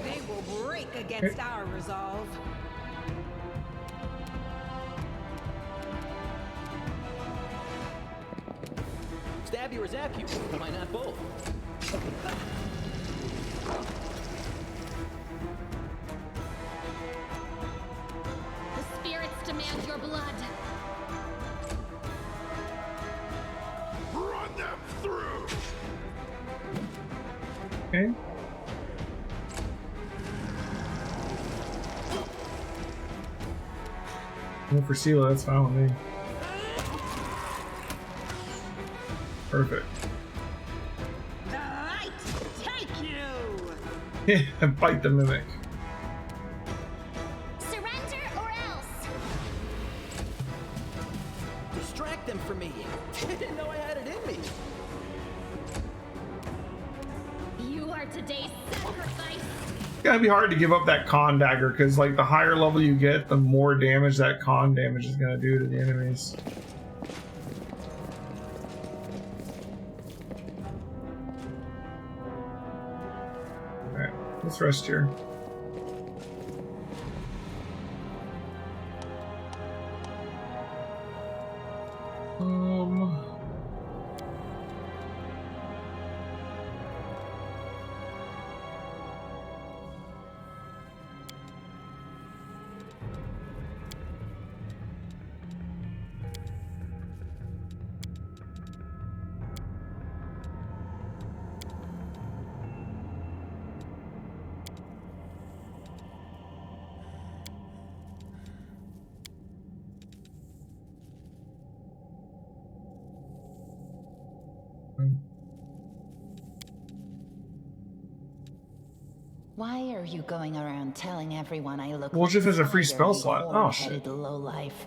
They will break against our resolve. Stab you or zap you. Why not both? The spirits demand your blood. Run them through! Okay. Go for Sela, that's fine with me. Perfect. The light take you. Yeah, bite the mimic. Surrender or else. Distract them from me. Didn't know I had it in me. You are today's sacrifice. It's gotta be hard to give up that con dagger, because like the higher level you get, the more damage that con damage is gonna do to the enemies. Let's rest here. Why are you going around telling everyone I look Well, like if there's a free spider, spell you slot. Oh, shit. horn-headed lowlife?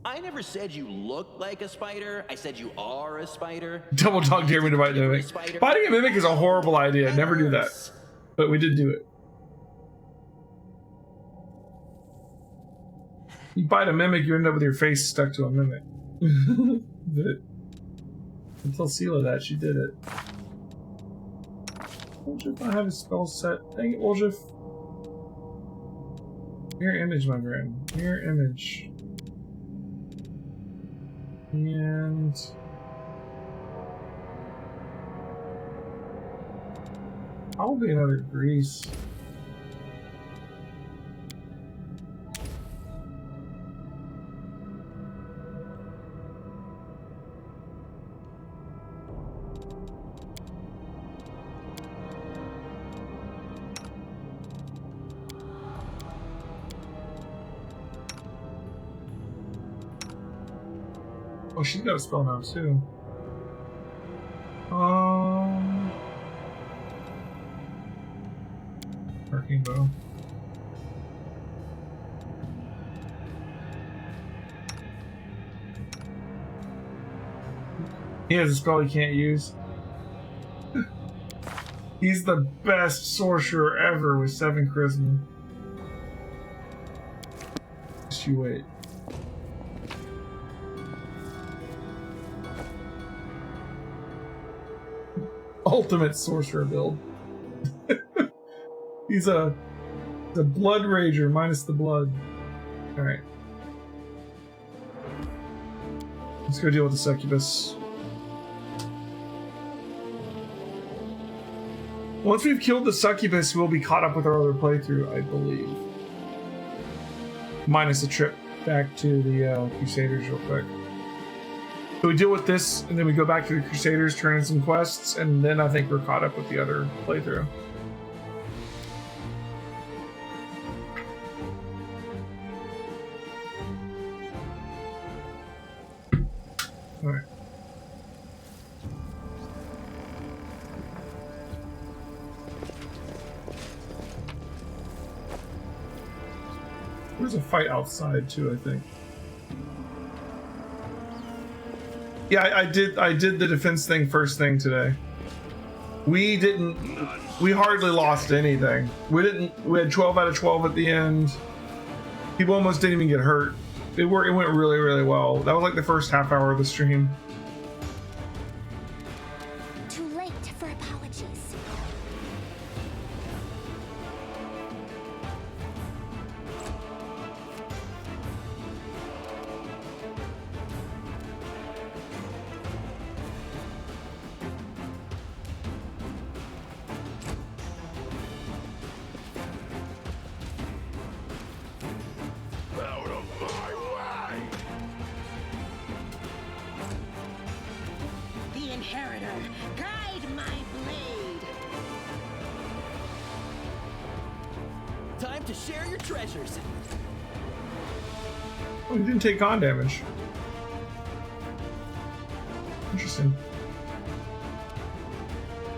I never said you look like a spider. I said you are a spider. Double dog dare me to bite a mimic. Biting a mimic is a horrible idea. Never do that. But we did do it. You bite a mimic, you end up with your face stuck to a mimic. But until Sela that, she did it. Woljif, I have a spell set. Dang it, Woljif. Mirror image, my friend. Mirror image. And probably another grease. Oh, she's got a spell now too. Arcane bow. He has a spell he can't use. He's the best sorcerer ever with 7 charisma. Just you wait. Ultimate sorcerer build. He's a blood rager minus the blood. Alright. Let's go deal with the succubus. Once we've killed the succubus, we'll be caught up with our other playthrough, I believe. Minus a trip back to the Crusaders real quick. So we deal with this, and then we go back to the Crusaders, turn in some quests, and then I think we're caught up with the other playthrough. Alright. There's a fight outside too, I think. Yeah, I did the defense thing first thing today. We hardly lost anything. We had 12 out of 12 at the end. People almost didn't even get hurt. It went really, really well. That was like the first half hour of the stream. Too late for apologies. Out of my way! The Inheritor, guide my blade. Time to share your treasures. Oh, he didn't take con damage. Interesting.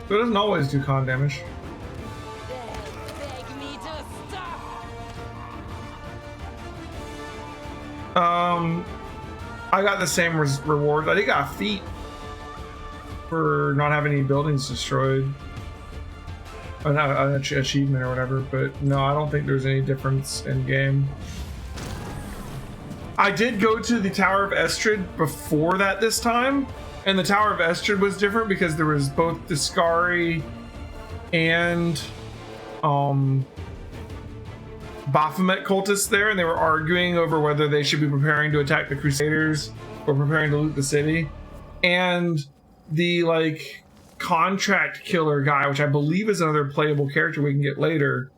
So it doesn't always do con damage. Beg me to stop. I got the same rewards. I think I got feat for not having any buildings destroyed. Not an achievement or whatever, but no, I don't think there's any difference in game. I did go to the Tower of Estrid before that this time, and the Tower of Estrid was different because there was both Discari and Baphomet cultists there, and they were arguing over whether they should be preparing to attack the Crusaders or preparing to loot the city. And the like contract killer guy, which I believe is another playable character we can get later,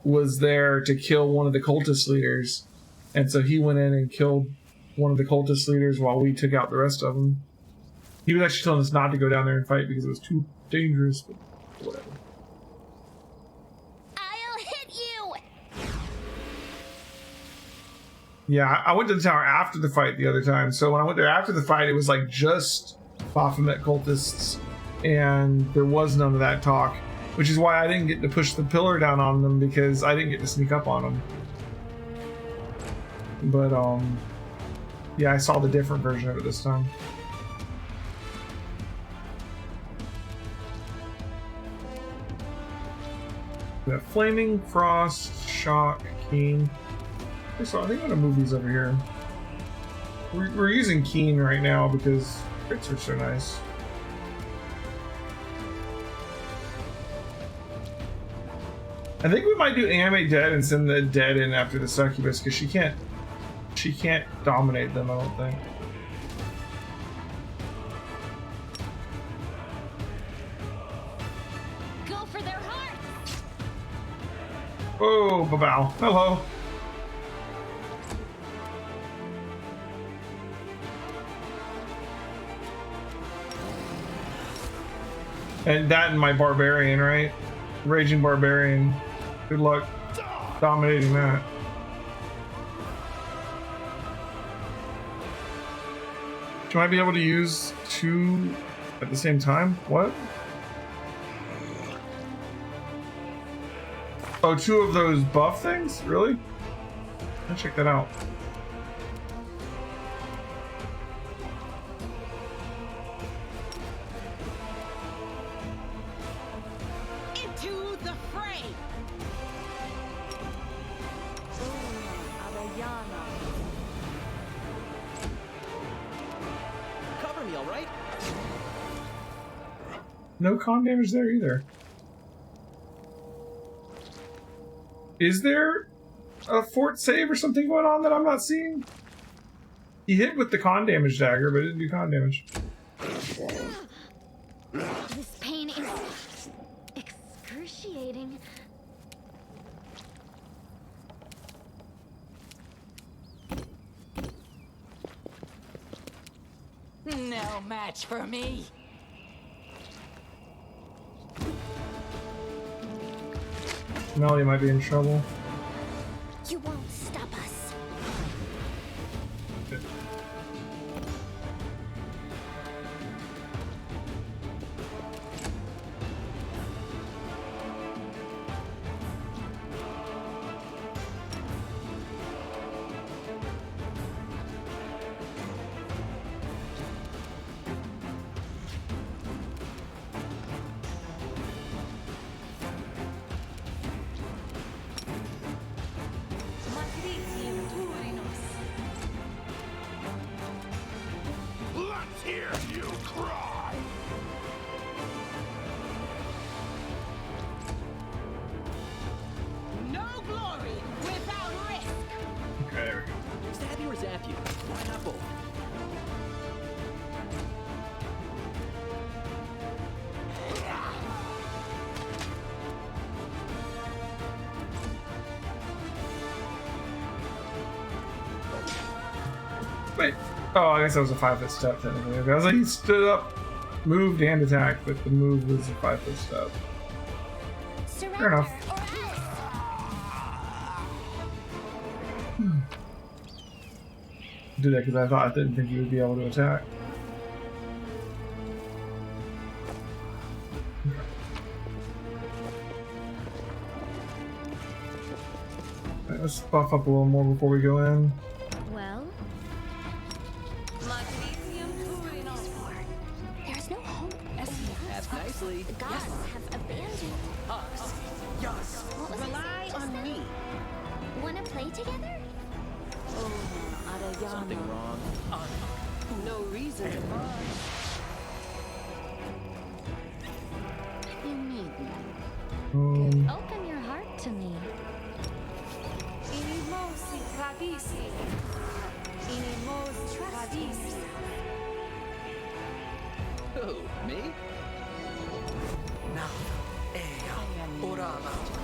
was there to kill one of the cultist leaders. And so he went in and killed one of the cultist leaders while we took out the rest of them. He was actually telling us not to go down there and fight because it was too dangerous, but whatever. I'll hit you! Yeah, I went to the tower after the fight the other time. So when I went there after the fight, it was like just Baphomet cultists, and there was none of that talk, which is why I didn't get to push the pillar down on them, because I didn't get to sneak up on them. But yeah, I saw the different version of it this time. We have Flaming, Frost, Shock, Keen. So I think I'm gonna move these over here. We're using Keen right now because crits are so nice. I think we might do Animate Dead and send the dead in after the succubus, because she can't dominate them, I don't think. Go for their hearts! Oh, Babao. Hello. And that and my Barbarian, right? Raging Barbarian. Good luck dominating that. Should I be able to use two at the same time? What? Oh, two of those buff things? Really? Let's check that out. Into the fray! Cover me, all right? No con damage there either. Is there a fort save or something going on that I'm not seeing? He hit with the con damage dagger, but it didn't do con damage. This pain is excruciating. No match for me. Melody might be in trouble. You won't stop us. Let's hear you cry. No glory without risk! Okay, there we go. Stab you or zap you? Why not both? Wait. Oh, I guess that was a 5-foot step technically. Okay, I was like, he stood up, moved, and attacked, but the move was a 5-foot step. Surrender Fair enough. or else. Did that because I didn't think he would be able to attack. Alright, let's buff up a little more before we go in. Well, there's no hope. Ask nicely. The gods have abandoned Us. Yes. What was I Rely saying just on then? me. Wanna play together? Something wrong. No reason to run. You need me. Um, Open your Who, me?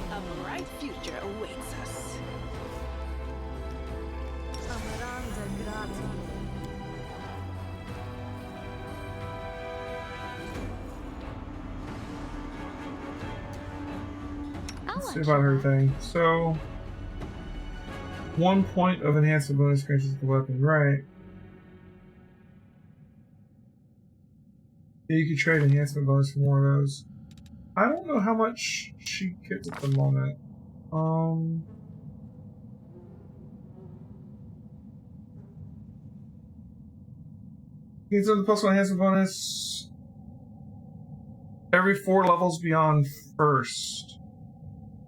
A bright future awaits us. Let's see about her thing. So, 1 point of enhancement bonus grants the weapon, right? Yeah, you could trade enhancement bonus for more of those. I don't know how much she gets at the moment. Gains on the +1 enhancement bonus every 4 levels beyond first.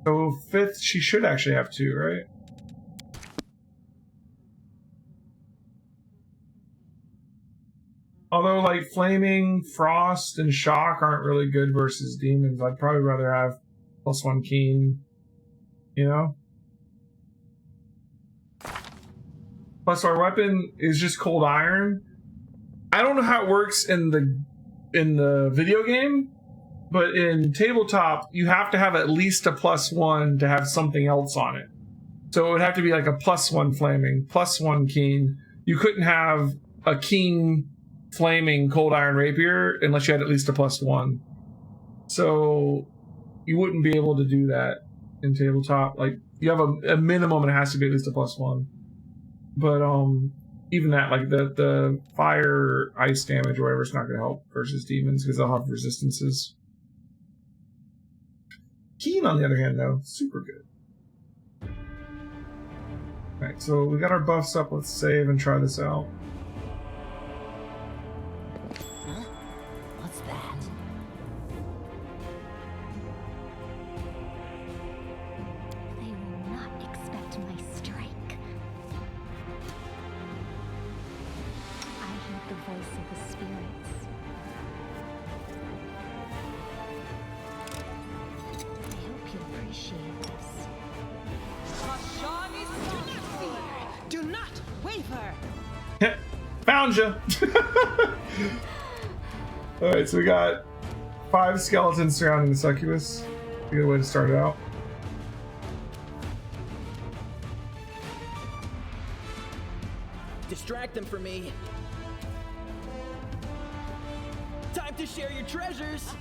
So 5th, she should actually have 2, right? Although, like, Flaming, Frost, and Shock aren't really good versus demons, I'd probably rather have +1 Keen, you know? Plus, our weapon is just Cold Iron. I don't know how it works in the video game, but in tabletop, you have to have at least a +1 to have something else on it. So it would have to be like a +1 Flaming, +1 Keen. You couldn't have a Keen Flaming Cold Iron Rapier unless you had at least a +1. So you wouldn't be able to do that in tabletop. Like, you have a minimum, and it has to be at least a +1. But even that, like the fire ice damage or whatever, it's not going to help versus demons because they'll have resistances. Keen, on the other hand, though, super good. Alright, so we got our buffs up. Let's save and try this out. Huh? What's that? They will not expect my strike. I heard the voice of the spirits. I hope you appreciate this. Do not waver. Found you! Alright, so we got 5 skeletons surrounding the succubus. A good way to start it out. Distract them for me. Time to share your treasures.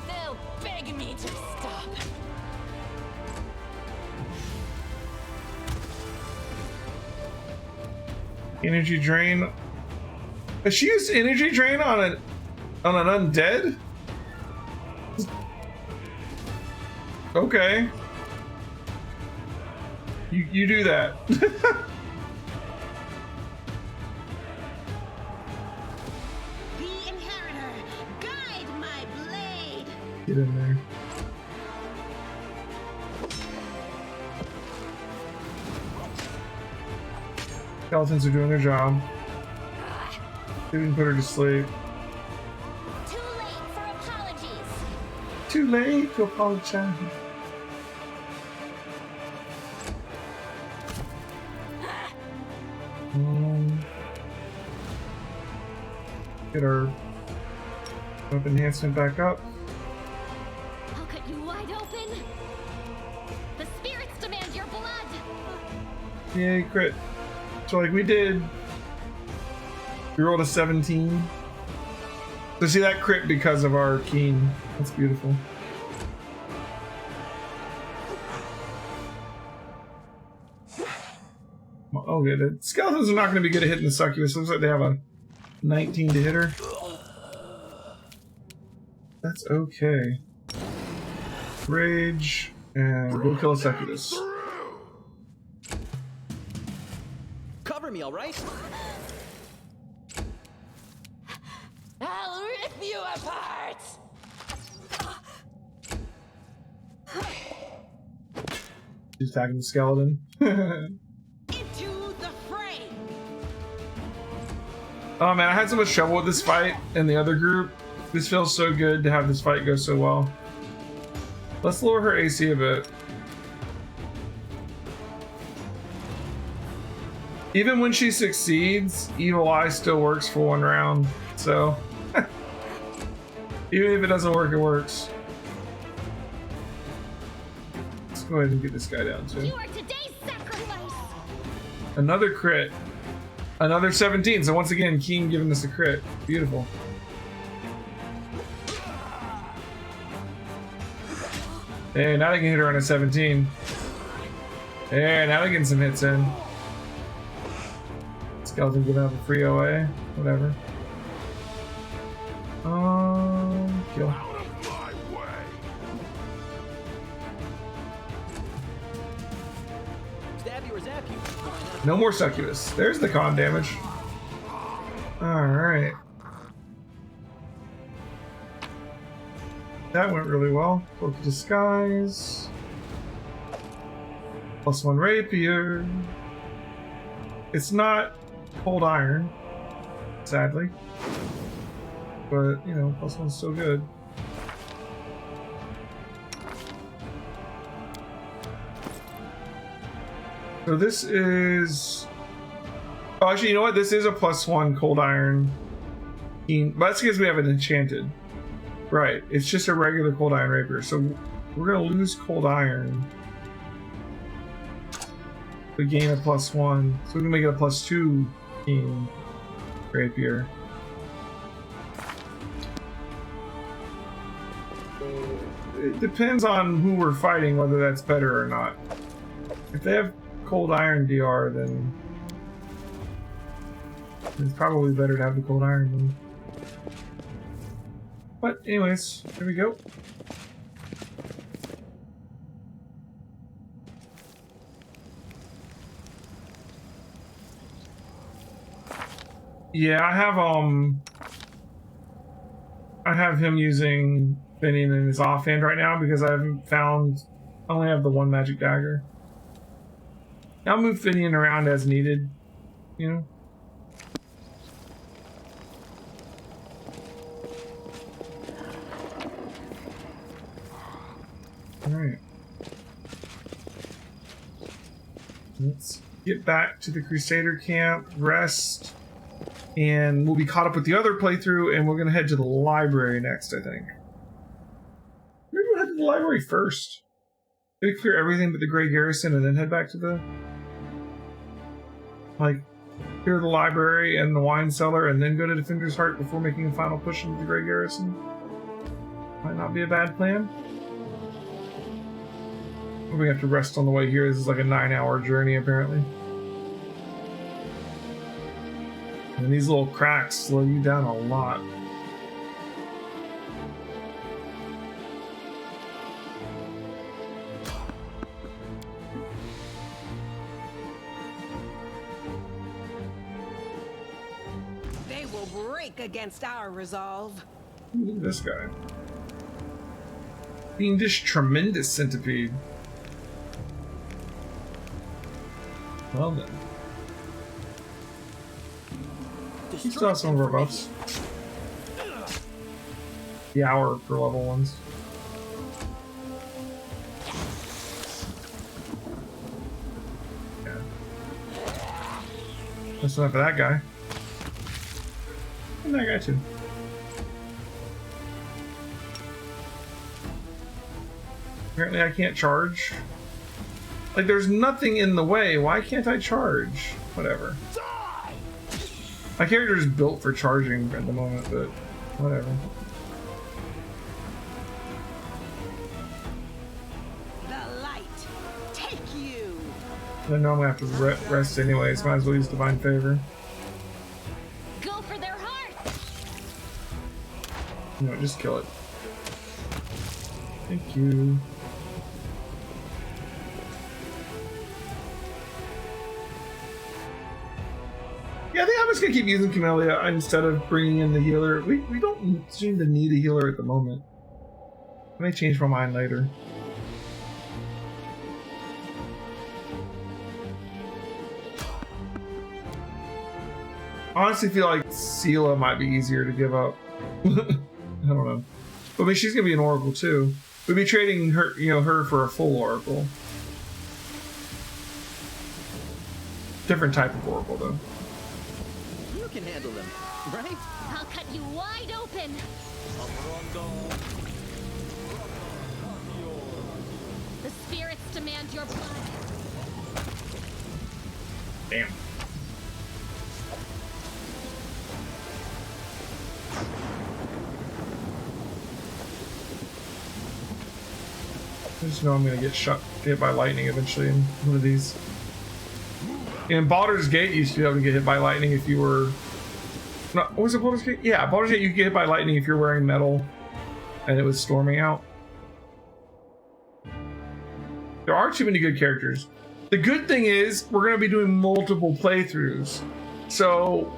They'll beg me to stop. Energy drain. Has she used energy drain on an undead? Okay. You do that. The inheritor, guide my blade. Get in there. Skeletons are doing their job. They didn't put her to sleep. Too late for apologies. Too late to apologize. Get our weapon enhancement back up. I'll cut you wide open. The spirits demand your blood. Yay, crit. So like we rolled a 17. So see that crit because of our keen. That's beautiful. Oh, good. The skeletons are not going to be good at hitting the succubus. Looks like they have a 19 to hit her. That's okay. Rage and go kill a succubus. Cover me, all right? I'll rip you apart! She's attacking the skeleton. Into the fray. Oh man, I had so much trouble with this fight in the other group. This feels so good to have this fight go so well. Let's lower her AC a bit. Even when she succeeds, Evil Eye still works for 1 round. So, even if it doesn't work, it works. Let's go ahead and get this guy down too. You are today's sacrifice. Another crit. Another 17. So once again, Keen giving us a crit. Beautiful. Hey, now they can hit her on a 17. Hey, now they're getting some hits in. Skeleton giving up a free OA. Whatever. Kill. Out of my way. Stab you or zap you. No more succubus. There's the con damage. Alright. That went really well. Cloak of Disguise. +1 rapier. It's not cold iron, sadly. But, you know, +1's still good. So this is... Oh, actually, you know what? This is a +1 cold iron. But that's because we have it enchanted. Right. It's just a regular cold iron rapier. So we're going to lose cold iron. We gain a +1. So we can make it a +2 keen rapier. It depends on who we're fighting, whether that's better or not. If they have cold iron DR, then it's probably better to have the cold iron one. But anyways, here we go. Yeah, I have him using Finian in his offhand right now because I haven't found. I only have the 1 magic dagger. I'll move Finian around as needed, you know. All right. Let's get back to the Crusader camp, rest, and we'll be caught up with the other playthrough, and we're gonna head to the library next, I think. Maybe we'll head to the library first. Maybe clear everything but the Grey Garrison and then head back to the... Like, clear the library and the wine cellar and then go to Defender's Heart before making a final push into the Grey Garrison. Might not be a bad plan. We have to rest on the way here. This is like a 9-hour journey, apparently. And these little cracks slow you down a lot. They will break against our resolve. Look at this guy. Fiendish Tremendous Centipede. Well then. He still has some of our buffs. The hour per level ones. Yeah. That's enough of that guy. And that guy too. Apparently I can't charge. Like, there's nothing in the way. Why can't I charge? Whatever. My character is built for charging at the moment, but whatever. The light, take you. I know I'm gonna have to rest anyways. Might as well use Divine Favor. Go for their heart. No, just kill it. Thank you. Yeah, I think I'm just gonna keep using Camellia instead of bringing in the healer. We don't seem to need a healer at the moment. I may change my mind later. I honestly feel like Sela might be easier to give up. I don't know. But I mean, she's gonna be an Oracle too. We'd be trading her, her for a full Oracle. different type of oracle though. You can handle them, right? I'll cut you wide open. The spirits demand your blood. Damn. I just know I'm gonna get hit by lightning eventually in one of these. In Baldur's Gate, you used to be able to get hit by lightning if you were. No, what was it, Baldur's Gate? Yeah, Baldur's Gate, you could get hit by lightning if you're wearing metal and it was storming out. There are too many good characters. The good thing is, we're going to be doing multiple playthroughs. So,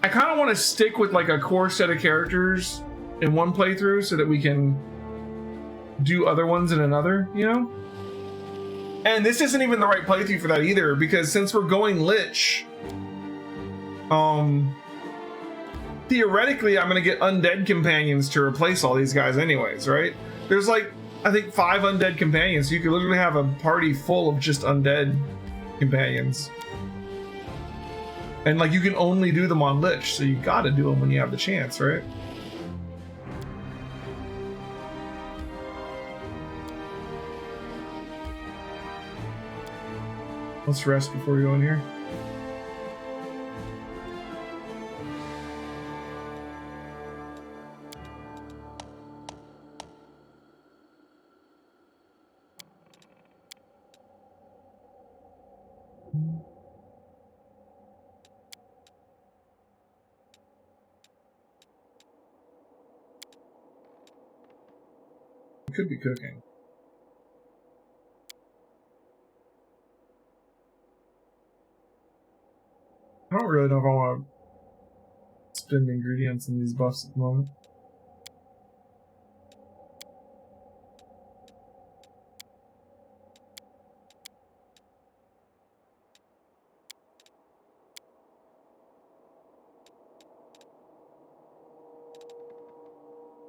I kind of want to stick with like a core set of characters in one playthrough so that we can do other ones in another, you know? And this isn't even the right playthrough for that either, because since we're going Lich, theoretically I'm going to get undead companions to replace all these guys anyways, right? There's like, I think 5 undead companions, so you could literally have a party full of just undead companions. And like, you can only do them on Lich, so you gotta do them when you have the chance, right? Let's rest before we go in here. We could be cooking. I don't really know if I want to spend ingredients in these buffs at the moment.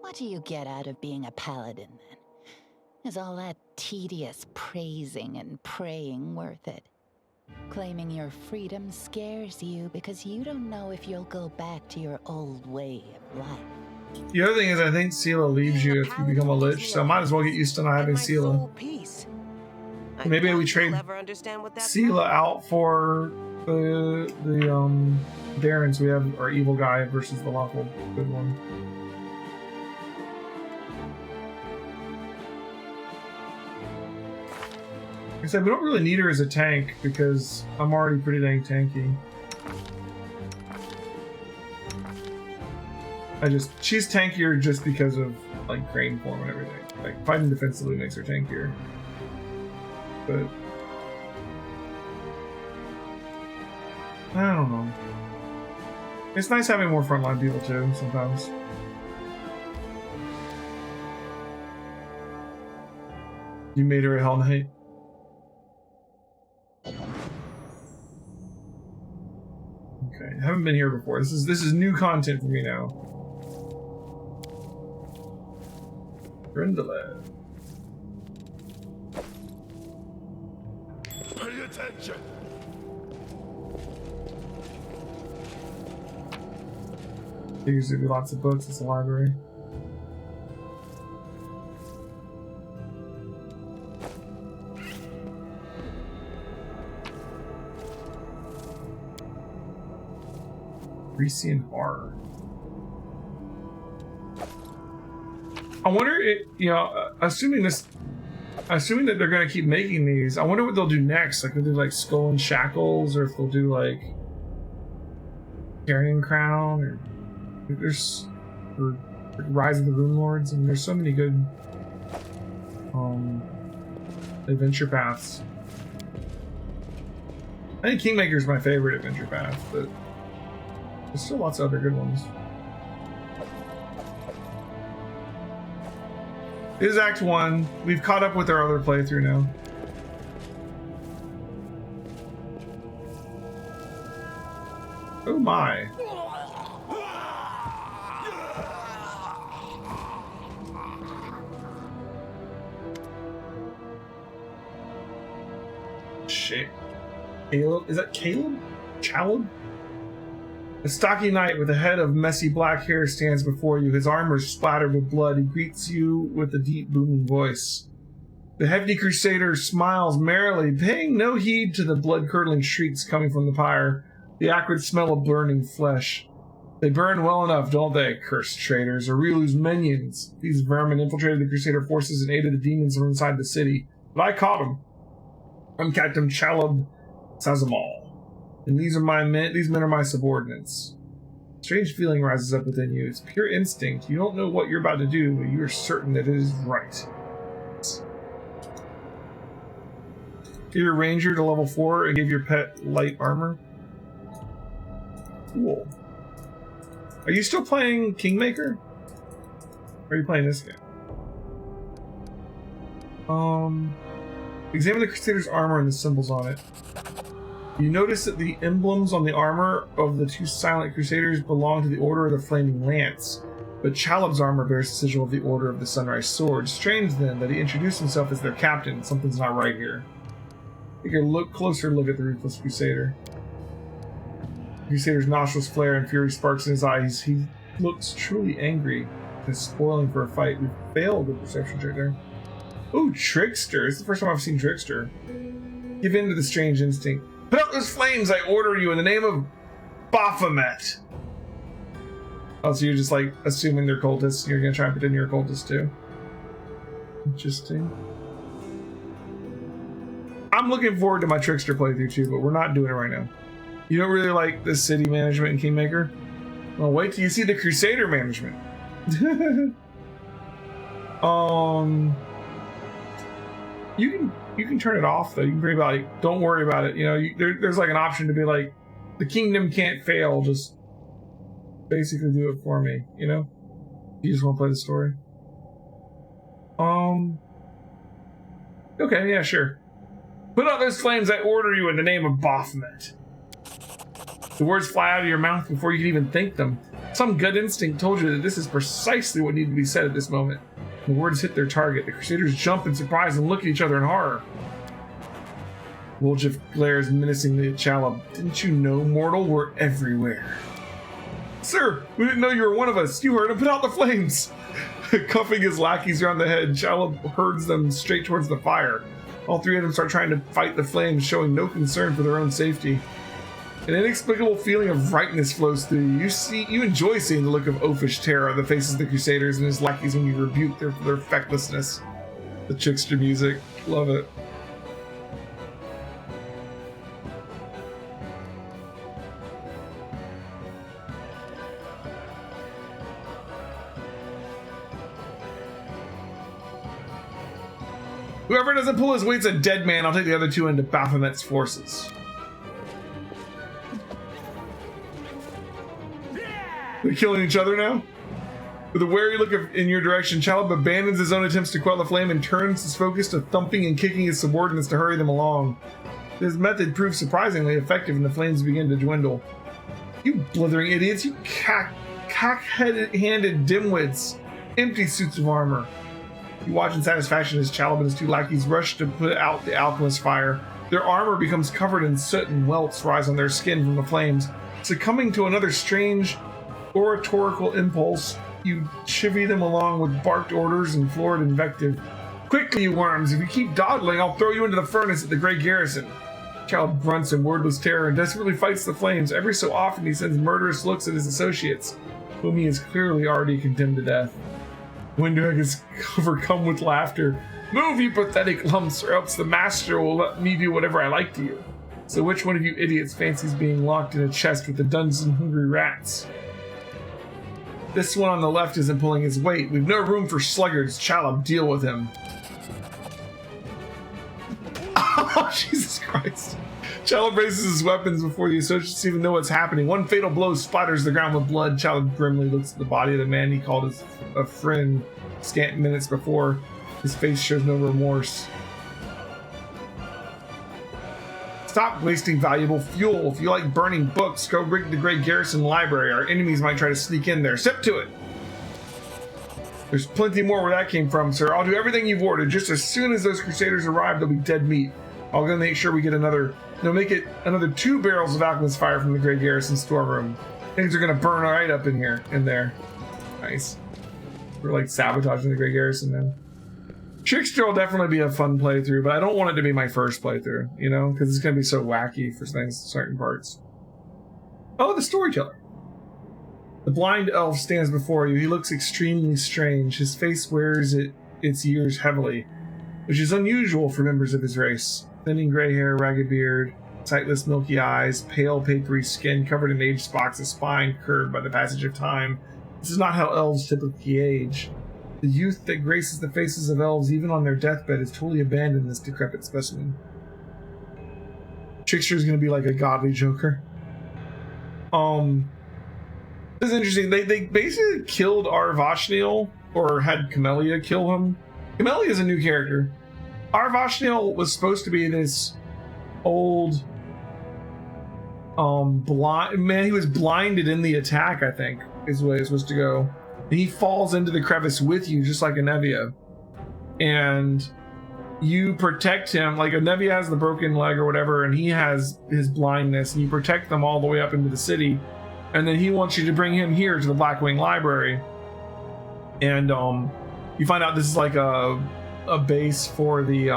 What do you get out of being a paladin, then? Is all that tedious praising and praying worth it? Claiming your freedom scares you because you don't know if you'll go back to your old way of life. The other thing is, I think Sela leaves you if you become a Lich, so I might as well get used to not having Sela. Maybe we trade Sela out for the Darren, so we have our evil guy versus the lawful good one. Like I said, we don't really need her as a tank because I'm already pretty dang tanky. She's tankier just because of like grain form and everything. Like fighting defensively makes her tankier. But I don't know. It's nice having more frontline people too sometimes. You made her a Hell Knight. Okay, I haven't been here before. This is new content for me now. Gilded. Pay attention. There usually be lots of books. It's a library. Recent horror. I wonder, assuming that they're gonna keep making these, I wonder what they'll do next. Like, they'll do like Skull and Shackles, or if they'll do like Carrion Crown, or Rise of the Rune Lords. I mean, there's so many good adventure paths. I think Kingmaker's my favorite adventure path, but there's still lots of other good ones. This is Act 1. We've caught up with our other playthrough now. Oh my. Shit. Caleb? Is that Caleb? Chaleb? A stocky knight with a head of messy black hair stands before you, his armor splattered with blood. He greets you with a deep, booming voice. The hefty crusader smiles merrily, paying no heed to the blood-curdling shrieks coming from the pyre, the acrid smell of burning flesh. They burn well enough, don't they, cursed traitors, Arilu's minions? These vermin infiltrated the crusader forces and aided the demons from inside the city. But I caught them. I'm Captain Chaleb Sazamal, and these are my men. These men are my subordinates. A strange feeling rises up within you. It's pure instinct. You don't know what you're about to do, but you are certain that it is right. Give your ranger to level 4 and give your pet light armor. Cool. Are you still playing Kingmaker? Or are you playing this game? Examine the Crusader's armor and the symbols on it. You notice that the emblems on the armor of the two silent Crusaders belong to the Order of the Flaming Lance, but Chaleb's armor bears the sigil of the Order of the Sunrise Sword. Strange, then, that he introduced himself as their captain. Something's not right here. Take a closer look at the ruthless Crusader. The Crusader's nostrils flare and fury sparks in his eyes. He looks truly angry and is spoiling for a fight. We failed the perception check there. Ooh, Trickster. It's the first time I've seen Trickster. Give in to the strange instinct. Put out those flames, I order you, in the name of Baphomet. Oh, so you're just like assuming they're cultists. You're gonna try and pretend you're a cultist too. Interesting. I'm looking forward to my Trickster playthrough too, but we're not doing it right now. You don't really like the city management in Kingmaker? Well, wait till you see the Crusader management. You can turn it off though. You can be like, don't worry about it. You know, there's like an option to be like, the kingdom can't fail. Just basically do it for me. You know, you just want to play the story. Okay, yeah, sure. Put out those flames, I order you, in the name of Baphomet. The words fly out of your mouth before you can even think them. Some gut instinct told you that this is precisely what needed to be said at this moment. The words hit their target. The Crusaders jump in surprise and look at each other in horror. Woljif glares menacingly at Chaleb. Didn't you know, mortal? We're everywhere. Sir, we didn't know you were one of us. You heard him. Put out the flames. Cuffing his lackeys around the head, Chaleb herds them straight towards the fire. All three of them start trying to fight the flames, showing no concern for their own safety. An inexplicable feeling of rightness flows through you. You enjoy seeing the look of oafish terror on the faces of the Crusaders and his lackeys when you rebuke their fecklessness. The Trickster music. Love it. Whoever doesn't pull his weight's a dead man. I'll take the other two into Baphomet's forces. They're killing each other now? With a wary look in your direction, Chaleb abandons his own attempts to quell the flame and turns his focus to thumping and kicking his subordinates to hurry them along. His method proves surprisingly effective and the flames begin to dwindle. You blithering idiots, you handed dimwits, empty suits of armor. You watch in satisfaction as Chaleb and his two lackeys rush to put out the alchemist's fire. Their armor becomes covered in soot and welts rise on their skin from the flames. Succumbing to another strange oratorical impulse, you chivvy them along with barked orders and florid invective. Quickly, you worms! If you keep dawdling, I'll throw you into the furnace at the Great Garrison. Chaleb grunts in wordless terror and desperately fights the flames. Every so often, he sends murderous looks at his associates, whom he has clearly already condemned to death. Windhag is overcome with laughter. Move, you pathetic lumps, or else the master will let me do whatever I like to you. So which one of you idiots fancies being locked in a chest with the dungeon-hungry rats? This one on the left isn't pulling his weight. We've no room for sluggards. Chaleb, deal with him. Oh, Jesus Christ. Chaleb raises his weapons before the associates even know what's happening. One fatal blow splatters the ground with blood. Chaleb grimly looks at the body of the man he called a friend scant minutes before. His face shows no remorse. Stop wasting valuable fuel. If you like burning books, go rig the Great Garrison Library. Our enemies might try to sneak in there. Step to it. There's plenty more where that came from, sir. I'll do everything you've ordered. Just as soon as those Crusaders arrive, they'll be dead meat. I'll go make sure we get another They'll make it another 2 barrels of alchemist fire from the Grey Garrison storeroom. Things are gonna burn right up in there. Nice. We're like sabotaging the Grey Garrison now. Trickster will definitely be a fun playthrough, but I don't want it to be my first playthrough, you know, because it's gonna be so wacky for things, certain parts. Oh, the storyteller. The blind elf stands before you. He looks extremely strange. His face wears its years heavily, which is unusual for members of his race. Thinning gray hair, ragged beard, sightless milky eyes, pale papery skin covered in age spots, a spine curved by the passage of time. This is not how elves typically age. The youth that graces the faces of elves, even on their deathbed, has totally abandoned this decrepit specimen. Trickster is going to be like a godly Joker. This is interesting. They basically killed Arvashniel, or had Camellia kill him. Camellia is a new character. Arvashniel was supposed to be this old, blind man. He was blinded in the attack, I think, is the way it's supposed to go. And he falls into the crevice with you, just like Anevia. And you protect him. Like, Anevia has the broken leg or whatever, and he has his blindness, and you protect them all the way up into the city. And then he wants you to bring him here to the Blackwing Library. And you find out this is like a base for the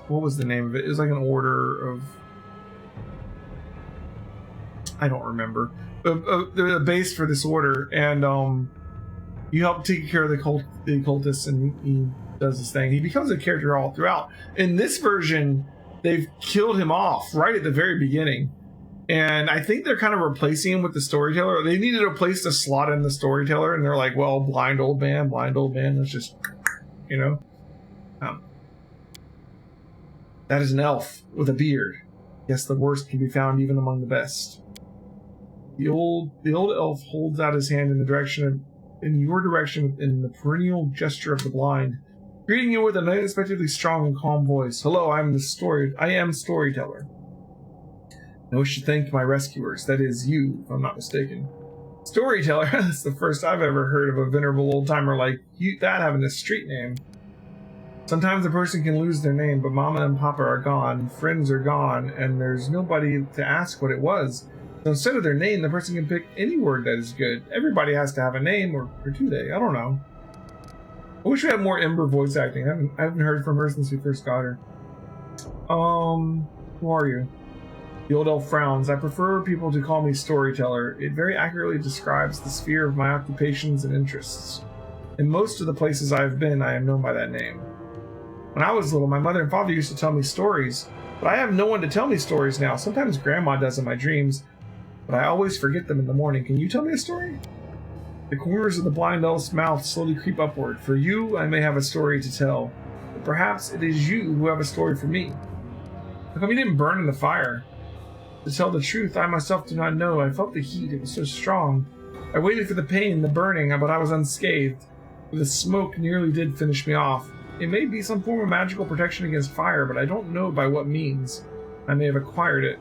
what was the name of it? It was like an order of, I don't remember. A base for this order, and you help take care of the cultists, and he does this thing. He becomes a character all throughout. In this version, they've killed him off right at the very beginning. And I think they're kind of replacing him with the storyteller. They needed a place to slot in the storyteller, and they're like, well, blind old man, let's just, you know. That is an elf with a beard. Yes, the worst can be found even among the best. The old elf holds out his hand in your direction in the perennial gesture of the blind, greeting you with an unexpectedly strong and calm voice. Hello, I am storyteller. I wish to thank my rescuers. That is you, if I'm not mistaken. Storyteller? That's the first I've ever heard of a venerable old-timer like you, that having a street name. Sometimes a person can lose their name, but Mama and Papa are gone, friends are gone, and there's nobody to ask what it was. So instead of their name, the person can pick any word that is good. Everybody has to have a name, or do they? I don't know. I wish we had more Ember voice acting. I haven't heard from her since we first got her. Who are you? The old elf frowns. I prefer people to call me storyteller. It very accurately describes the sphere of my occupations and interests. In most of the places I have been, I am known by that name. When I was little, my mother and father used to tell me stories, but I have no one to tell me stories now. Sometimes Grandma does in my dreams, but I always forget them in the morning. Can you tell me a story? The corners of the blind elf's mouth slowly creep upward. For you, I may have a story to tell, but perhaps it is you who have a story for me. How come you didn't burn in the fire? To tell the truth, I myself do not know. I felt the heat, it was so strong. I waited for the pain, the burning, but I was unscathed. The smoke nearly did finish me off. It may be some form of magical protection against fire, but I don't know by what means. I may have acquired it.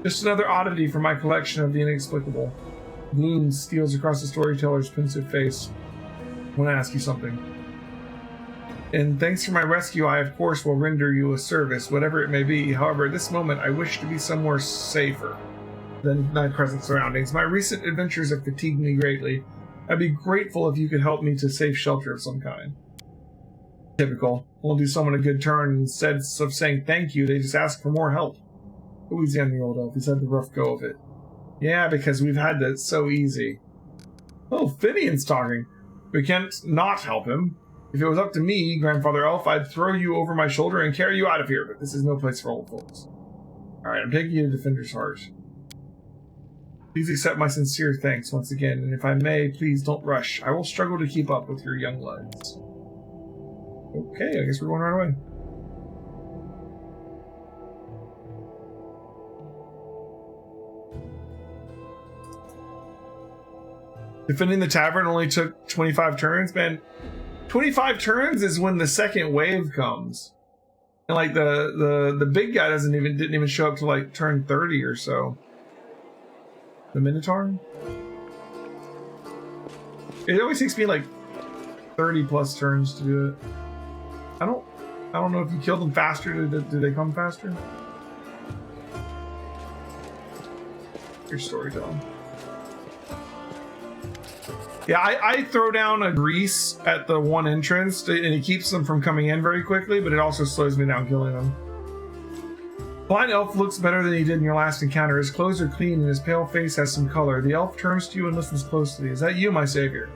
Just another oddity from my collection of the inexplicable. Gloom steals across the storyteller's pensive face. I want to ask you something. And thanks for my rescue, I of course will render you a service, whatever it may be. However, at this moment, I wish to be somewhere safer than my present surroundings. My recent adventures have fatigued me greatly. I'd be grateful if you could help me to safe shelter of some kind. Typical. We'll do someone a good turn. Instead of saying thank you, they just ask for more help. Who's the old elf? He's had the rough go of it. Yeah, because we've had that so easy. Oh, Finian's talking. We can't not help him. If it was up to me, Grandfather Elf, I'd throw you over my shoulder and carry you out of here, but this is no place for old folks. Alright, I'm taking you to Defender's Heart. Please accept my sincere thanks once again, and if I may, please don't rush. I will struggle to keep up with your young legs. Okay, I guess we're going right away. Defending the tavern only took 25 turns, man. 25 turns is when the second wave comes, and like the big guy didn't even show up to like turn 30 or so. The Minotaur. It always takes me like 30 plus turns to do it. I don't I don't know if you killed them faster. Do they come faster? Your storytelling. Yeah, I throw down a grease at the one entrance, and it keeps them from coming in very quickly, but it also slows me down killing them. Blind elf looks better than he did in your last encounter. His clothes are clean and his pale face has some color. The elf turns to you and listens closely. Is that you, my savior?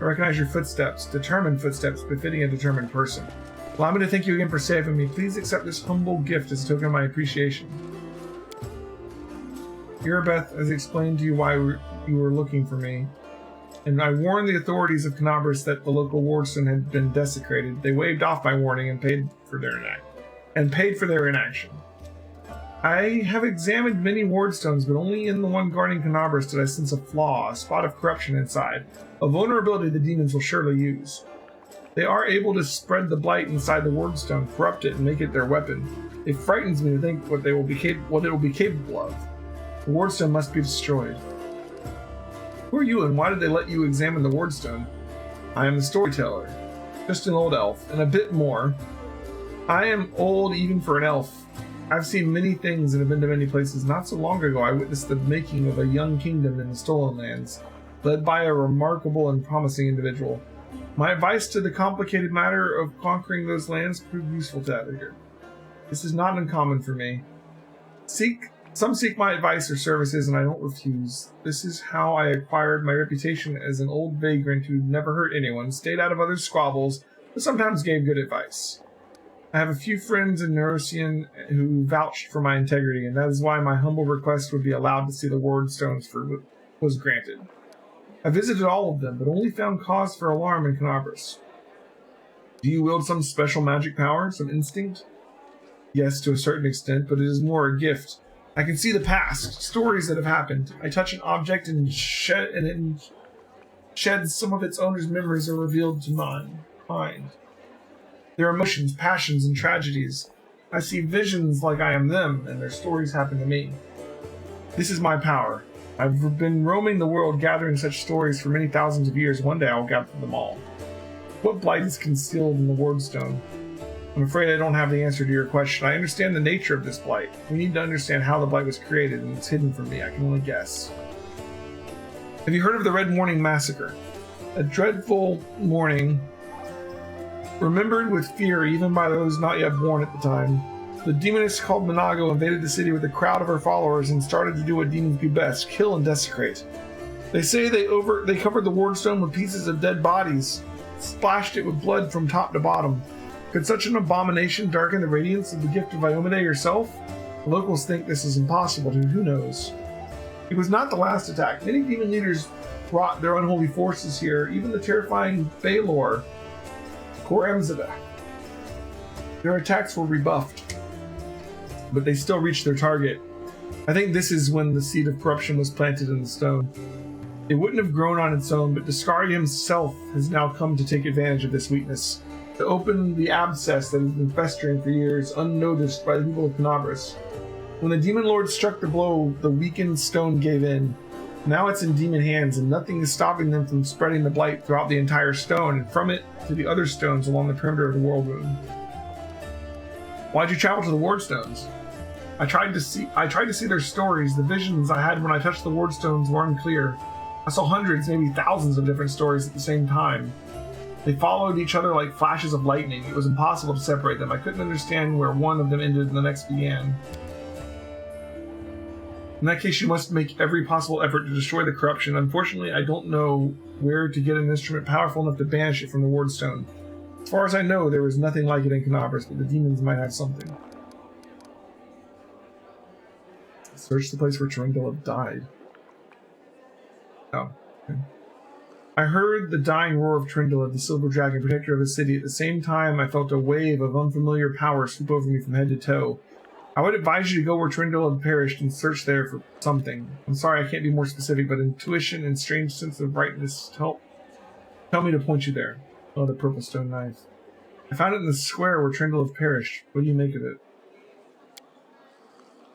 I recognize your footsteps, determined footsteps befitting a determined person. Allow me to thank you again for saving me. Please accept this humble gift as a token of my appreciation. Irabeth has explained to you why you were looking for me, and I warned the authorities of Canabras that the local wardstone had been desecrated. They waved off my warning and paid for their inaction. I have examined many wardstones, but only in the one guarding Canabras did I sense a flaw, a spot of corruption inside, a vulnerability the demons will surely use. They are able to spread the blight inside the wardstone, corrupt it, and make it their weapon. It frightens me to think what it will be capable of. The wardstone must be destroyed. Who are you, and why did they let you examine the wardstone? I am the storyteller, just an old elf, and a bit more. I am old even for an elf. I've seen many things and have been to many places. Not so long ago, I witnessed the making of a young kingdom in the Stolen Lands, led by a remarkable and promising individual. My advice to the complicated matter of conquering those lands proved useful to Edgar. This is not uncommon for me. Some seek my advice or services, and I don't refuse. This is how I acquired my reputation as an old vagrant who never hurt anyone, stayed out of others' squabbles, but sometimes gave good advice. I have a few friends in Neurosian who vouched for my integrity, and that is why my humble request would be allowed to see the wardstones was granted. I visited all of them, but only found cause for alarm in Canabras. Do you wield some special magic power, some instinct? Yes, to a certain extent, but it is more a gift. I can see the past, stories that have happened. I touch an object and it sheds some of its owner's memories are revealed to mine. Their emotions, passions, and tragedies. I see visions like I am them, and their stories happen to me. This is my power. I've been roaming the world gathering such stories for many thousands of years. One day I will gather them all. What blight is concealed in the wardstone? I'm afraid I don't have the answer to your question. I understand the nature of this blight. We need to understand how the blight was created, and it's hidden from me. I can only guess. Have you heard of the Morning Massacre? A dreadful morning, remembered with fear even by those not yet born at the time. The demoness called Minago invaded the city with a crowd of her followers and started to do what demons do best, kill and desecrate. They say they covered the wardstone with pieces of dead bodies, splashed it with blood from top to bottom. Could such an abomination darken the radiance of the gift of Iomade herself? The locals think this is impossible, and who knows? It was not the last attack. Many demon leaders brought their unholy forces here, even the terrifying Baelor, Koremzada. Their attacks were rebuffed, but they still reached their target. I think this is when the seed of corruption was planted in the stone. It wouldn't have grown on its own, but Discari himself has now come to take advantage of this weakness, to open the abscess that has been festering for years, unnoticed by the people of Canabras. When the demon lord struck the blow, the weakened stone gave in. Now it's in demon hands, and nothing is stopping them from spreading the blight throughout the entire stone, and from it to the other stones along the perimeter of the world room. Why'd you travel to the wardstones? I tried to see their stories. The visions I had when I touched the wardstones were unclear. I saw hundreds, maybe thousands of different stories at the same time. They followed each other like flashes of lightning. It was impossible to separate them. I couldn't understand where one of them ended and the next began. In that case, you must make every possible effort to destroy the corruption. Unfortunately, I don't know where to get an instrument powerful enough to banish it from the wardstone. As far as I know, there was nothing like it in Canabras, but the demons might have something. Search the place where Tyrendil died. Oh, okay. I heard the dying roar of Tyrendil, the silver dragon, protector of the city. At the same time, I felt a wave of unfamiliar power sweep over me from head to toe. I would advise you to go where Tyrendil had perished and search there for something. I'm sorry I can't be more specific, but intuition and strange sense of rightness tell me to point you there. Oh, the purple stone knife. I found it in the square where Tyrendil had perished. What do you make of it?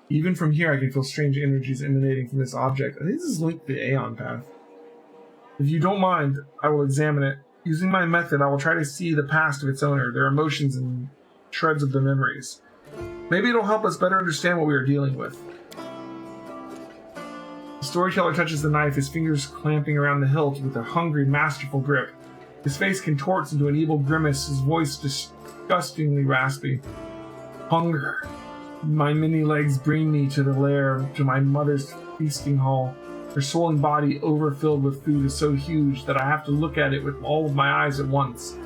Even from here, I can feel strange energies emanating from this object. I think this is linked to the Aeon path. If you don't mind, I will examine it. Using my method, I will try to see the past of its owner, their emotions and shreds of the memories. Maybe it'll help us better understand what we are dealing with. The storyteller touches the knife, his fingers clamping around the hilt with a hungry, masterful grip. His face contorts into an evil grimace, his voice disgustingly raspy. Hunger. My many legs bring me to the lair, to my mother's feasting hall. Her swollen body, overfilled with food, is so huge that I have to look at it with all of my eyes at once.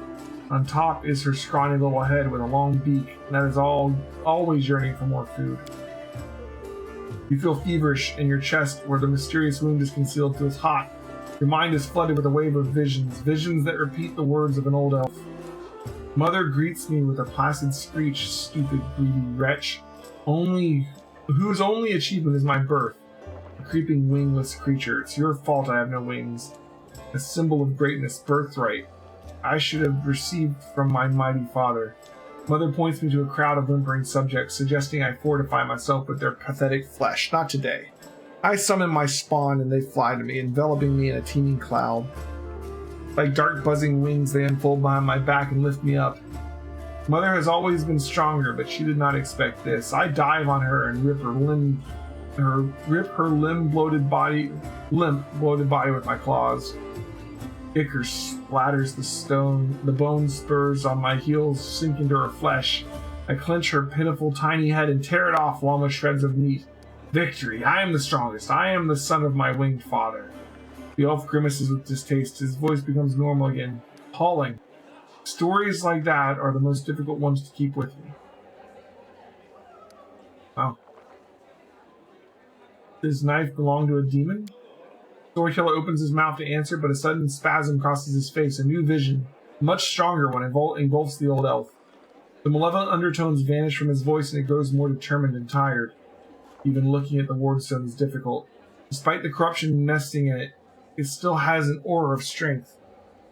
On top is her scrawny little head with a long beak, that is always yearning for more food. You feel feverish, and your chest, where the mysterious wound is concealed, feels hot. Your mind is flooded with a wave of visions that repeat the words of an old elf. Mother greets me with a placid screech, stupid, greedy wretch, whose only achievement is my birth. A creeping wingless creature. It's your fault I have no wings. A symbol of greatness, birthright. I should have received from my mighty father. Mother points me to a crowd of whimpering subjects, suggesting I fortify myself with their pathetic flesh. Not today. I summon my spawn and they fly to me, enveloping me in a teeming cloud. Like dark buzzing wings, they unfold behind my back and lift me up. Mother has always been stronger, but she did not expect this. I dive on her and rip her limp bloated body with my claws. Ichor splatters the stone. The bone spurs on my heels sink into her flesh. I clench her pitiful tiny head and tear it off along with shreds of meat. Victory! I am the strongest. I am the son of my winged father. The elf grimaces with distaste. His voice becomes normal again. Appalling. Stories like that are the most difficult ones to keep with me. Wow. Does this knife belong to a demon? Storyteller opens his mouth to answer, but a sudden spasm crosses his face. A new vision, a much stronger one, engulfs the old elf. The malevolent undertones vanish from his voice and it grows more determined and tired. Even looking at the wardstone is difficult. Despite the corruption nesting in it, it still has an aura of strength.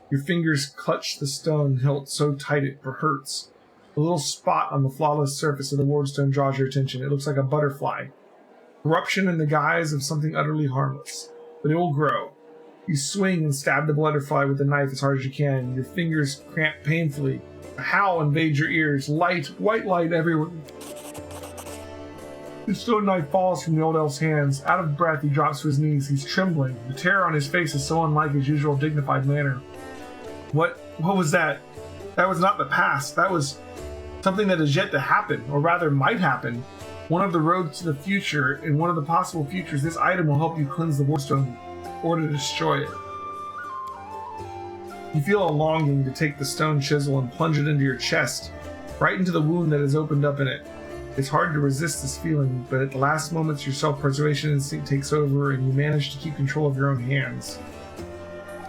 Your fingers clutch the stone hilt so tight it hurts. A little spot on the flawless surface of the wardstone draws your attention. It looks like a butterfly. Corruption in the guise of something utterly harmless. But it will grow. You swing and stab the butterfly with the knife as hard as you can. Your fingers cramp painfully. A howl invades your ears. White light everywhere. The stone knife falls from the old elf's hands. Out of breath, he drops to his knees. He's trembling. The terror on his face is so unlike his usual dignified manner. What was that? That was not the past. That was something that is yet to happen, or rather might happen. One of the roads to the future. In one of the possible futures, this item will help you cleanse the wardstone or to destroy it. You feel a longing to take the stone chisel and plunge it into your chest, right into the wound that has opened up in it. It's hard to resist this feeling, but at the last moments your self-preservation instinct takes over and you manage to keep control of your own hands.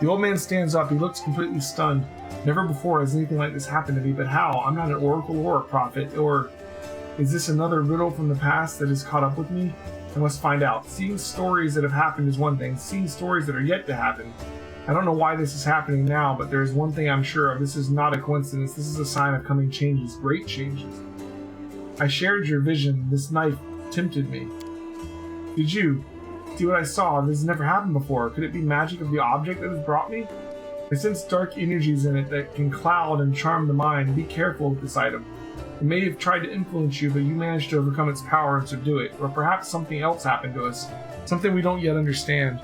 The old man stands up. He looks completely stunned. Never before has anything like this happened to me, but how? I'm not an oracle or a prophet, or is this another riddle from the past that has caught up with me? I must find out. Seeing stories that have happened is one thing. Seeing stories that are yet to happen. I don't know why this is happening now, but there's one thing I'm sure of. This is not a coincidence. This is a sign of coming changes, great changes. I shared your vision. This knife tempted me. Did you? See what I saw? This has never happened before. Could it be magic of the object that has brought me? I sense dark energies in it that can cloud and charm the mind. Be careful with this item. It may have tried to influence you, but you managed to overcome its power and subdue it. Or perhaps something else happened to us. Something we don't yet understand.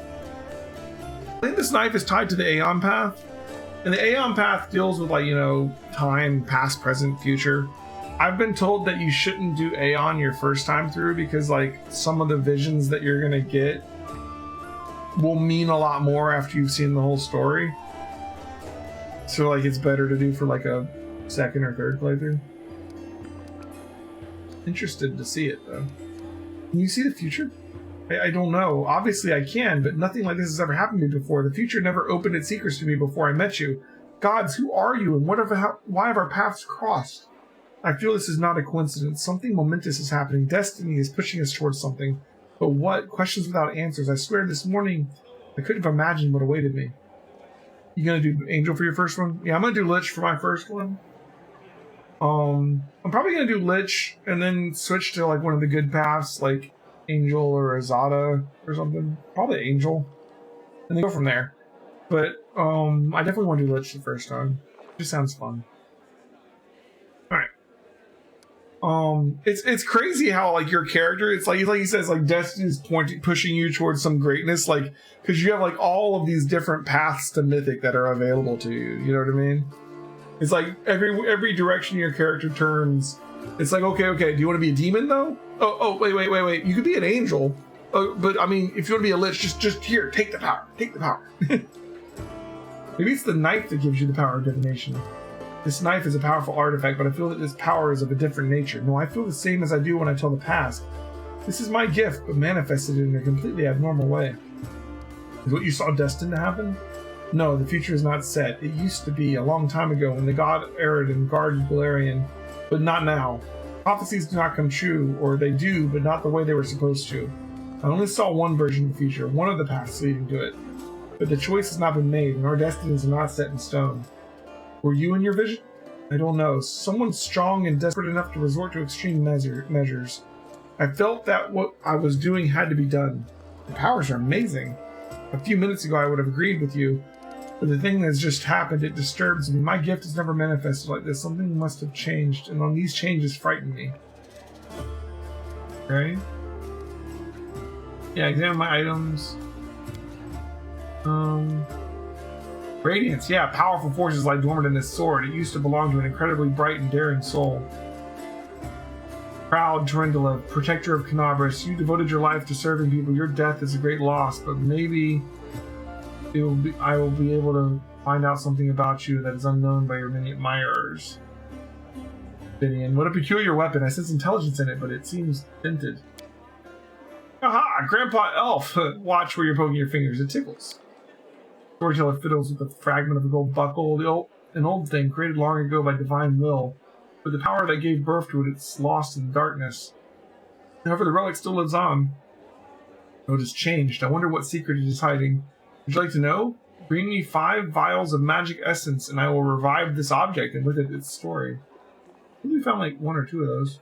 I think this knife is tied to the Aeon Path. And the Aeon Path deals with, time, past, present, future. I've been told that you shouldn't do Aeon your first time through because, some of the visions that you're gonna get will mean a lot more after you've seen the whole story. So, it's better to do for, a second or third playthrough. Interested to see it, though. Can you see the future? I don't know. Obviously I can, but nothing like this has ever happened to me before. The future never opened its secrets to me before I met you. Gods, who are you, and why have our paths crossed? I feel this is not a coincidence. Something momentous is happening. Destiny is pushing us towards something. But what? Questions without answers. I swear this morning I couldn't have imagined what awaited me. You gonna do Angel for your first one? Yeah, I'm gonna do Lich for my first one. I'm probably gonna do Lich and then switch to one of the good paths, like Angel or Azada or something. Probably Angel. And then go from there. But I definitely want to do Lich the first time. It just sounds fun. Alright. It's crazy how like your character, it's like he says, like destiny is pushing you towards some greatness, like because you have like all of these different paths to mythic that are available to you. You know what I mean? It's like every direction your character turns, it's like okay, do you want to be a demon though? Oh wait, you could be an angel. But I mean, if you want to be a lich, just here, take the power. Maybe it's the knife that gives you the power of divination. This knife is a powerful artifact, but I feel that this power is of a different nature. No, I feel the same as I do when I tell the past. This is my gift, but manifested in a completely abnormal way. Is what you saw destined to happen? No, the future is not set. It used to be a long time ago when the god Aridin guarded Barbarian, but not now. Prophecies do not come true, or they do, but not the way they were supposed to. I only saw one version of the future, one of the paths leading to it. But the choice has not been made, and our destinies are not set in stone. Were you in your vision? I don't know. Someone strong and desperate enough to resort to extreme measures. I felt that what I was doing had to be done. The powers are amazing. A few minutes ago I would have agreed with you, but the thing that's just happened, it disturbs me. My gift has never manifested like this. Something must have changed, and these changes frighten me. Okay. Yeah, examine my items. Radiance, yeah, powerful forces lie dormant in this sword. It used to belong to an incredibly bright and daring soul. Proud Torindala, protector of Canabras, you devoted your life to serving people. Your death is a great loss, but maybe I will be able to find out something about you that is unknown by your many admirers. Vivian, what a peculiar weapon. I sense intelligence in it, but it seems dented. Aha! Grandpa Elf! Watch where you're poking your fingers. It tickles. Storyteller fiddles with a fragment of a gold buckle, an old thing created long ago by divine will, but the power that gave birth to it is lost in the darkness. However, the relic still lives on. Though it has changed. I wonder what secret it is hiding. Would you like to know? Bring me 5 vials of magic essence, and I will revive this object, and with it, its story. I think we found like 1 or 2 of those.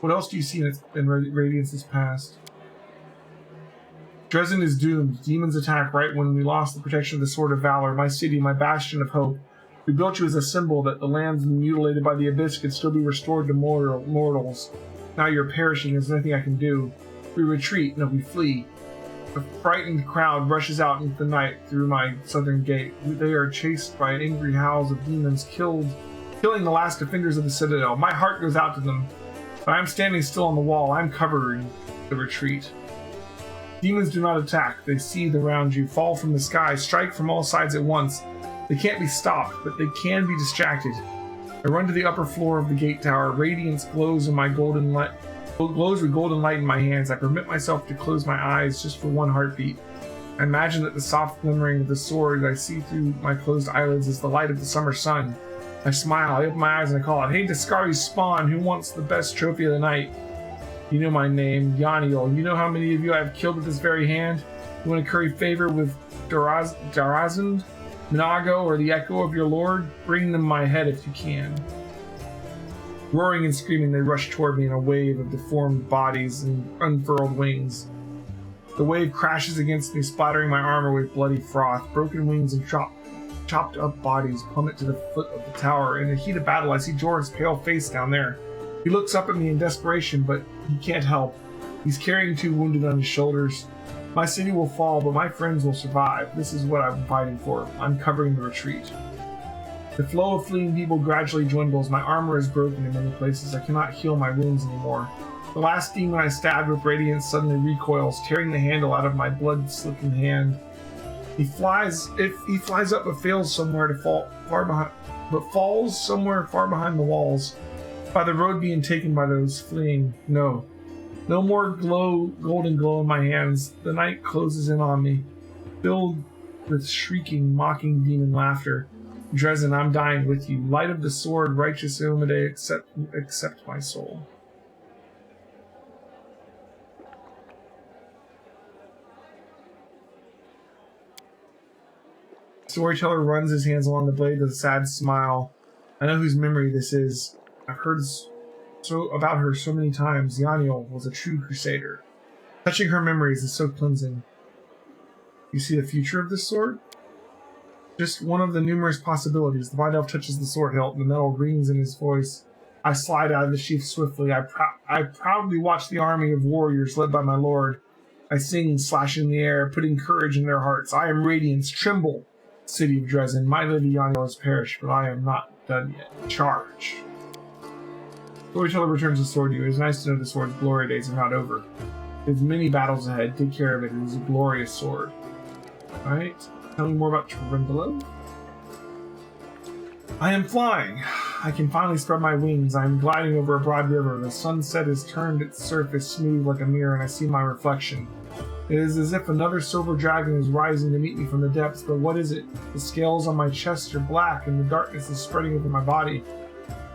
What else do you see in Radiance's past? Dresden is doomed. Demons attack right when we lost the protection of the Sword of Valor, my city, my bastion of hope. We built you as a symbol that the lands mutilated by the Abyss could still be restored to mortals. Now you're perishing, there's nothing I can do. We retreat, no, we flee. A frightened crowd rushes out into the night through my southern gate. They are chased by angry howls of demons, killing the last defenders of the citadel. My heart goes out to them. But I'm standing still on the wall. I'm covering the retreat. Demons do not attack. They seethe around you, fall from the sky, strike from all sides at once. They can't be stopped, but they can be distracted. I run to the upper floor of the gate tower. Radiance glows with golden light in my hands. I permit myself to close my eyes just for one heartbeat. I imagine that the soft glimmering of the sword I see through my closed eyelids is the light of the summer sun. I smile, I open my eyes and I call out, "Hey, Discari's spawn, who wants the best trophy of the night?" You know my name, Yaniel. You know how many of you I have killed with this very hand? You want to curry favor with Darazand, Minago, or the echo of your lord? Bring them my head if you can. Roaring and screaming, they rush toward me in a wave of deformed bodies and unfurled wings. The wave crashes against me, splattering my armor with bloody froth. Broken wings and chopped up bodies plummet to the foot of the tower. In the heat of battle, I see Jordan's pale face down there. He looks up at me in desperation, but he can't help. He's carrying 2 wounded on his shoulders. My city will fall, but my friends will survive. This is what I'm fighting for. I'm covering the retreat. The flow of fleeing people gradually dwindles. My armor is broken in many places. I cannot heal my wounds anymore. The last demon I stabbed with radiance suddenly recoils, tearing the handle out of my blood-slicken hand. He flies up but fails somewhere to fall falls somewhere far behind the walls, by the road being taken by those fleeing. No more golden glow in my hands. The night closes in on me, filled with shrieking, mocking demon laughter. Dresden, I'm dying with you. Light of the sword, righteous Ilmade, accept my soul. Storyteller runs his hands along the blade with a sad smile. I know whose memory this is. I've heard about her so many times. Yaniel was a true crusader. Touching her memories is so cleansing. You see the future of this sword? Just one of the numerous possibilities. The White Elf touches the sword hilt, and the metal rings in his voice. I slide out of the sheath swiftly. I proudly watch the army of warriors led by my lord. I sing, slashing the air, putting courage in their hearts. I am radiance, tremble, city of Dresden. My lady Yaniel has perished, but I am not done yet. Charge. Storyteller returns the sword to you. It is nice to know the sword's glory days are not over. There's many battles ahead. Take care of it. It is a glorious sword. Alright. Tell me more about Trindolo. I am flying. I can finally spread my wings. I am gliding over a broad river. The sunset has turned its surface smooth like a mirror, and I see my reflection. It is as if another silver dragon is rising to meet me from the depths, but what is it? The scales on my chest are black, and the darkness is spreading over my body.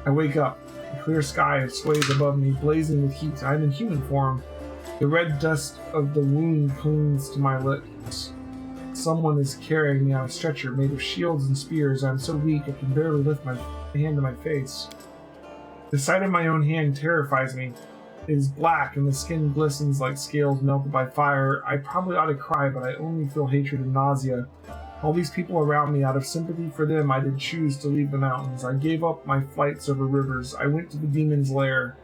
I wake up. The clear sky sways above me, blazing with heat. I am in human form. The red dust of the wound clings to my lips. Someone is carrying me on a stretcher made of shields and spears. I am so weak I can barely lift my hand to my face. The sight of my own hand terrifies me. It is black and the skin glistens like scales melted by fire. I probably ought to cry, but I only feel hatred and nausea. All these people around me, out of sympathy for them, I did choose to leave the mountains. I gave up my flights over rivers. I went to the demon's lair.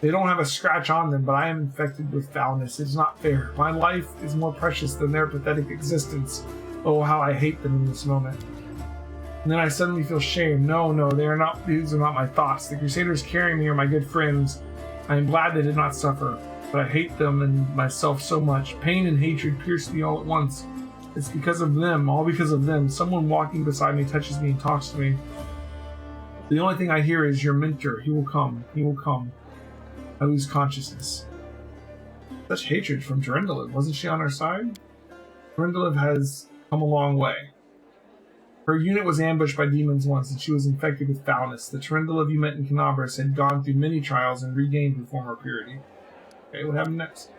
They don't have a scratch on them, but I am infected with foulness. It is not fair. My life is more precious than their pathetic existence. Oh, how I hate them in this moment. And then I suddenly feel shame. No, these are not my thoughts. The Crusaders carrying me are my good friends. I am glad they did not suffer, but I hate them and myself so much. Pain and hatred pierce me all at once. It's because of them, all because of them. Someone walking beside me touches me and talks to me. The only thing I hear is your mentor. He will come. He will come. I lose consciousness. Such hatred from Trindolo. Wasn't she on our side? Trindolo has come a long way. Her unit was ambushed by demons once, and she was infected with foulness. The Trindolo you met in Canabras had gone through many trials and regained her former purity. Okay, what happened next?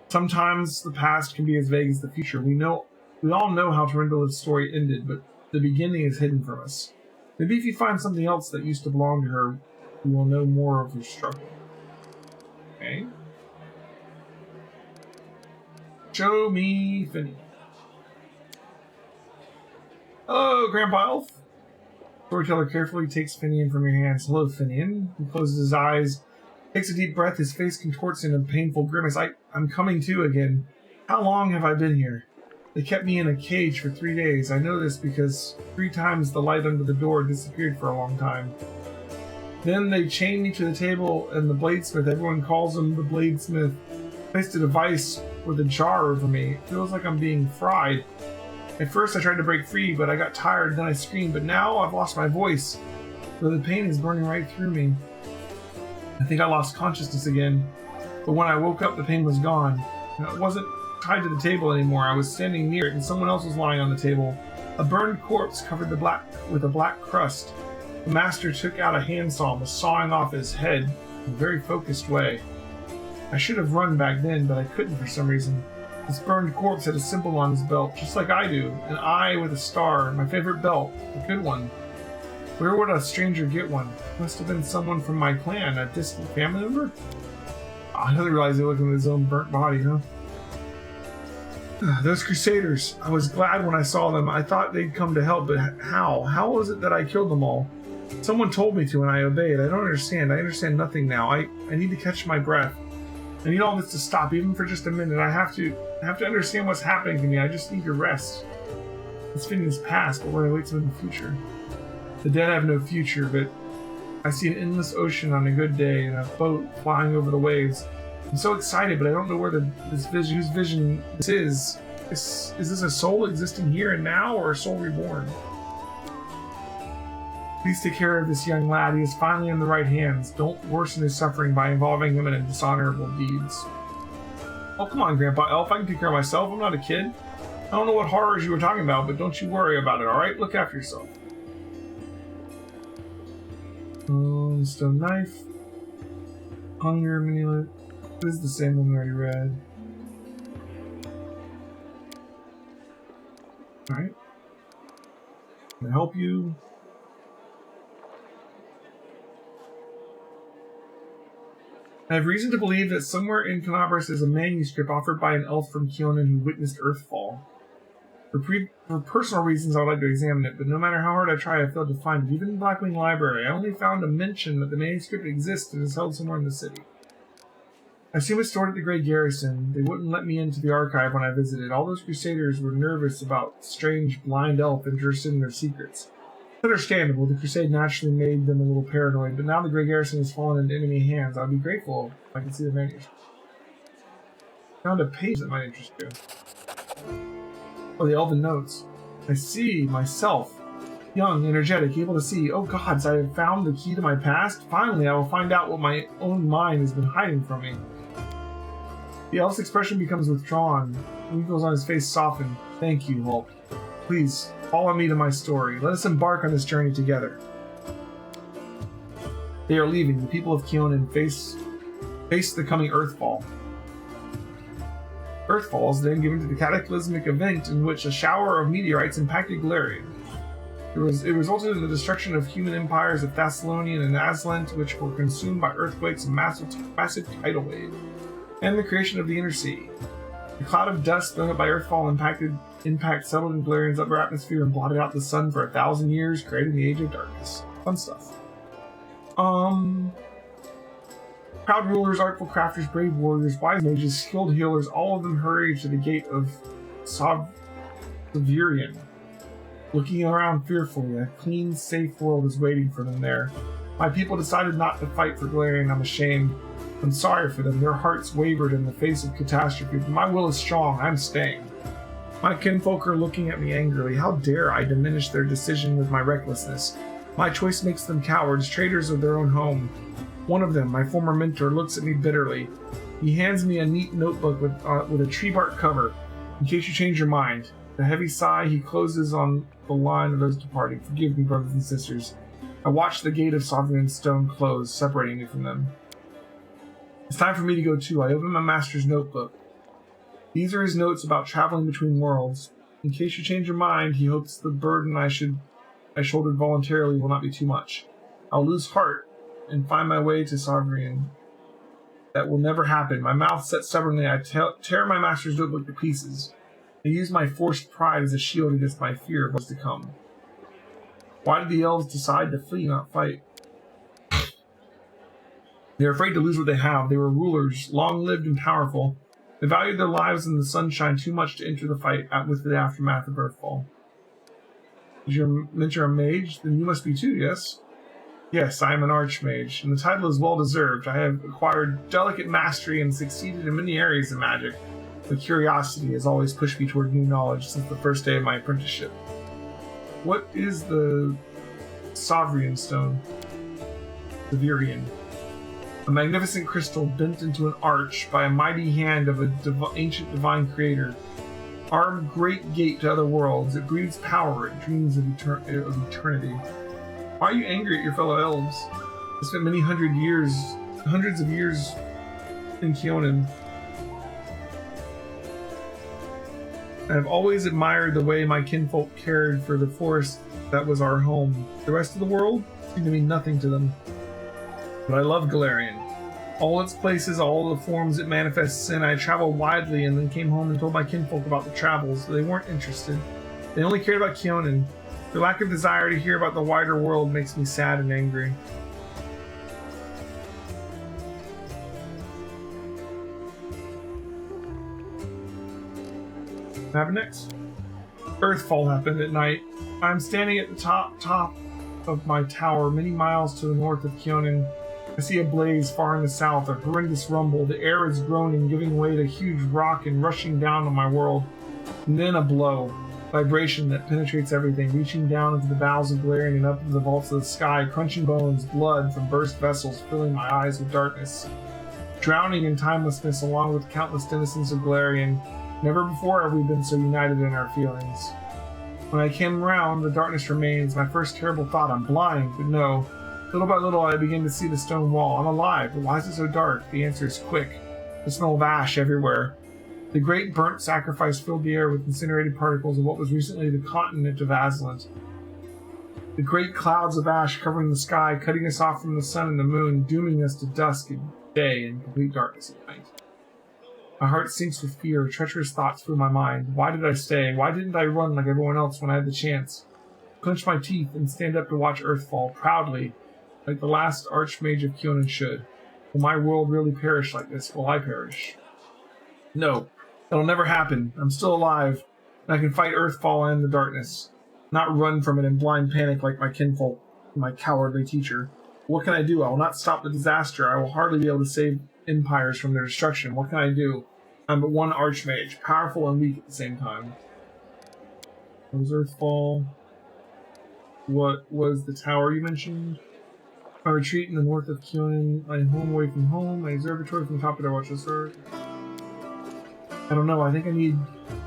Sometimes the past can be as vague as the future. We all know how Trindolo's story ended, but the beginning is hidden from us. Maybe if you find something else that used to belong to her, we will know more of her struggle. Okay. Show me Finny. Hello, Grandpa Elf. Storyteller carefully takes Finian from your hands. Hello, Finian. He closes his eyes, takes a deep breath, his face contorts in a painful grimace. I'm coming to again. How long have I been here? They kept me in a cage for 3 days. I know this because 3 times the light under the door disappeared for a long time. Then they chained me to the table, and the bladesmith, everyone calls him the bladesmith, placed a device with a jar over me. It feels like I'm being fried. At first I tried to break free, but I got tired, and then I screamed, but now I've lost my voice. So the pain is burning right through me. I think I lost consciousness again, but when I woke up the pain was gone. It wasn't tied to the table anymore. I was standing near it, and someone else was lying on the table. A burned corpse covered with a black crust. The master took out a handsaw and was sawing off his head in a very focused way. I should have run back then, but I couldn't for some reason. This burned corpse had a symbol on his belt, just like I do. An eye with a star, my favorite belt, a good one. Where would a stranger get one? Must have been someone from my clan, a distant family member? I didn't realize he looked at his own burnt body, huh? Those Crusaders. I was glad when I saw them. I thought they'd come to help, but how? How was it that I killed them all? Someone told me to and I obeyed. I don't understand. I understand nothing now. I need to catch my breath. I need all this to stop, even for just a minute. I have to understand what's happening to me. I just need to rest. It's Finny's past, but what awaits me in the future? The dead have no future, but I see an endless ocean on a good day and a boat flying over the waves. I'm so excited, but I don't know where whose vision this is. Is this a soul existing here and now, or a soul reborn? Please take care of this young lad. He is finally in the right hands. Don't worsen his suffering by involving him in dishonorable deeds. Oh, come on, Grandpa Elf. I can take care of myself. I'm not a kid. I don't know what horrors you were talking about, but don't you worry about it, alright? Look after yourself. Stone knife. Hunger amulet. This is the same one we already read. Alright. Can I help you? I have reason to believe that somewhere in Canabras is a manuscript offered by an elf from Kionin who witnessed Earthfall. For personal reasons, I would like to examine it, but no matter how hard I try, I failed to find it. Even in the Blackwing Library, I only found a mention that the manuscript exists and is held somewhere in the city. I assume it's stored at the Great Garrison. They wouldn't let me into the archive when I visited. All those Crusaders were nervous about strange blind elf interested in their secrets. It's understandable. The Crusade naturally made them a little paranoid, but now the Great Garrison has fallen into enemy hands. I'd be grateful if I could see the manuscript. Found a page that might interest you. Oh, the Elven Notes. I see myself. Young, energetic, able to see. Oh gods, I have found the key to my past. Finally, I will find out what my own mind has been hiding from me. The elf's expression becomes withdrawn. Wrinkles on his face soften. Thank you, Hulk. Please, follow me to my story. Let us embark on this journey together. They are leaving. The people of Keonan face the coming Earthfall. Earthfall is then given to the cataclysmic event in which a shower of meteorites impacted Galarian. It resulted in the destruction of human empires of Thessalonian and Azlant, which were consumed by earthquakes and massive tidal wave, and the creation of the Inner Sea. The cloud of dust thrown up by Earthfall impact settled in Galarian's upper atmosphere and blotted out the sun for 1,000 years, creating the Age of Darkness. Fun stuff. Proud rulers, artful crafters, brave warriors, wise mages, skilled healers, all of them hurried to the gate of Severian. Looking around fearfully, a clean, safe world is waiting for them there. My people decided not to fight for Galarian. I'm ashamed. I'm sorry for them. Their hearts wavered in the face of catastrophe, but my will is strong. I'm staying. My kinfolk are looking at me angrily. How dare I diminish their decision with my recklessness? My choice makes them cowards, traitors of their own home. One of them, my former mentor, looks at me bitterly. He hands me a neat notebook with a tree bark cover, in case you change your mind. With a heavy sigh, he closes on the line of those departing. Forgive me, brothers and sisters. I watch the gate of Sovereign Stone close, separating me from them. It's time for me to go too. I open my master's notebook. These are his notes about traveling between worlds. In case you change your mind, he hopes the burden I shouldered voluntarily will not be too much. I'll lose heart and find my way to Sovereign. That will never happen. My mouth set stubbornly. I tear my master's notebook to pieces. I use my forced pride as a shield against my fear of what's to come. Why did the elves decide to flee, not fight? They are afraid to lose what they have. They were rulers, long-lived and powerful. They valued their lives in the sunshine too much to enter the fight with the aftermath of Earthfall. Is your mentor a mage? Then you must be too, yes? Yes, I am an archmage, and the title is well-deserved. I have acquired delicate mastery and succeeded in many areas of magic, but curiosity has always pushed me toward new knowledge since the first day of my apprenticeship. What is the Sovereign Stone? Severian. A magnificent crystal bent into an arch by a mighty hand of an ancient divine creator. Our great gate to other worlds, it breathes power, it dreams of eternity. Why are you angry at your fellow elves? I spent hundreds of years in Keonan. I have always admired the way my kinfolk cared for the forest that was our home. The rest of the world seemed to mean nothing to them. But I love Galarian. All its places, all the forms it manifests in. I traveled widely and then came home and told my kinfolk about the travels. They weren't interested. They only cared about Keonan. Their lack of desire to hear about the wider world makes me sad and angry. What happened next? Earthfall happened at night. I'm standing at the top of my tower, many miles to the north of Keonan. I see a blaze far in the south, a horrendous rumble. The air is groaning, giving way to a huge rock and rushing down on my world. And then a blow. Vibration that penetrates everything, reaching down into the bowels of Galarian and up into the vaults of the sky, crunching bones, blood from burst vessels, filling my eyes with darkness. Drowning in timelessness along with countless denizens of Galarian, never before have we been so united in our feelings. When I came around, the darkness remains. My first terrible thought, I'm blind, but no. Little by little, I begin to see the stone wall. I'm alive, but why is it so dark? The answer is quick. The smell of ash everywhere. The great burnt sacrifice filled the air with incinerated particles of what was recently the continent of Azlant. The great clouds of ash covering the sky, cutting us off from the sun and the moon, dooming us to dusk and day and complete darkness at night. My heart sinks with fear. Treacherous thoughts fill my mind. Why did I stay? Why didn't I run like everyone else when I had the chance? Clench my teeth and stand up to watch Earth fall, proudly, like the last Archmage of Kyonin should. Will my world really perish like this? Will I perish? No, that'll never happen. I'm still alive, and I can fight Earthfall and the darkness, not run from it in blind panic like my kinfolk, my cowardly teacher. What can I do? I will not stop the disaster. I will hardly be able to save empires from their destruction. What can I do? I'm but one Archmage, powerful and weak at the same time. What was Earthfall? What was the tower you mentioned? My retreat in the north of Kyonin, my home away from home, my observatory from the top of the watch this earth. I don't know, I think I need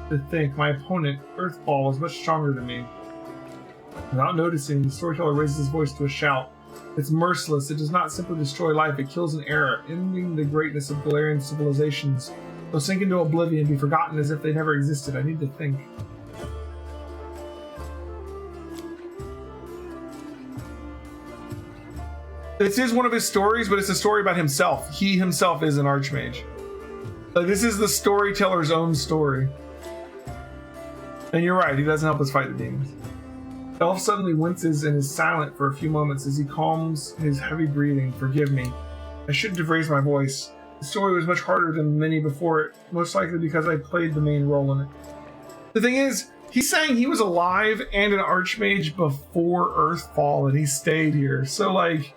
to think. My opponent, Earthfall, was much stronger than me. Without noticing, the storyteller raises his voice to a shout. It's merciless. It does not simply destroy life, it kills an era, ending the greatness of Galarian civilizations. They'll sink into oblivion and be forgotten as if they never existed. I need to think. This is one of his stories, but it's a story about himself. He himself is an Archmage. Like, this is the storyteller's own story. And you're right, he doesn't help us fight the demons. Elf suddenly winces and is silent for a few moments as he calms his heavy breathing. Forgive me. I shouldn't have raised my voice. The story was much harder than many before it, most likely because I played the main role in it. The thing is, he's saying he was alive and an Archmage before Earthfall, and he stayed here. So, like,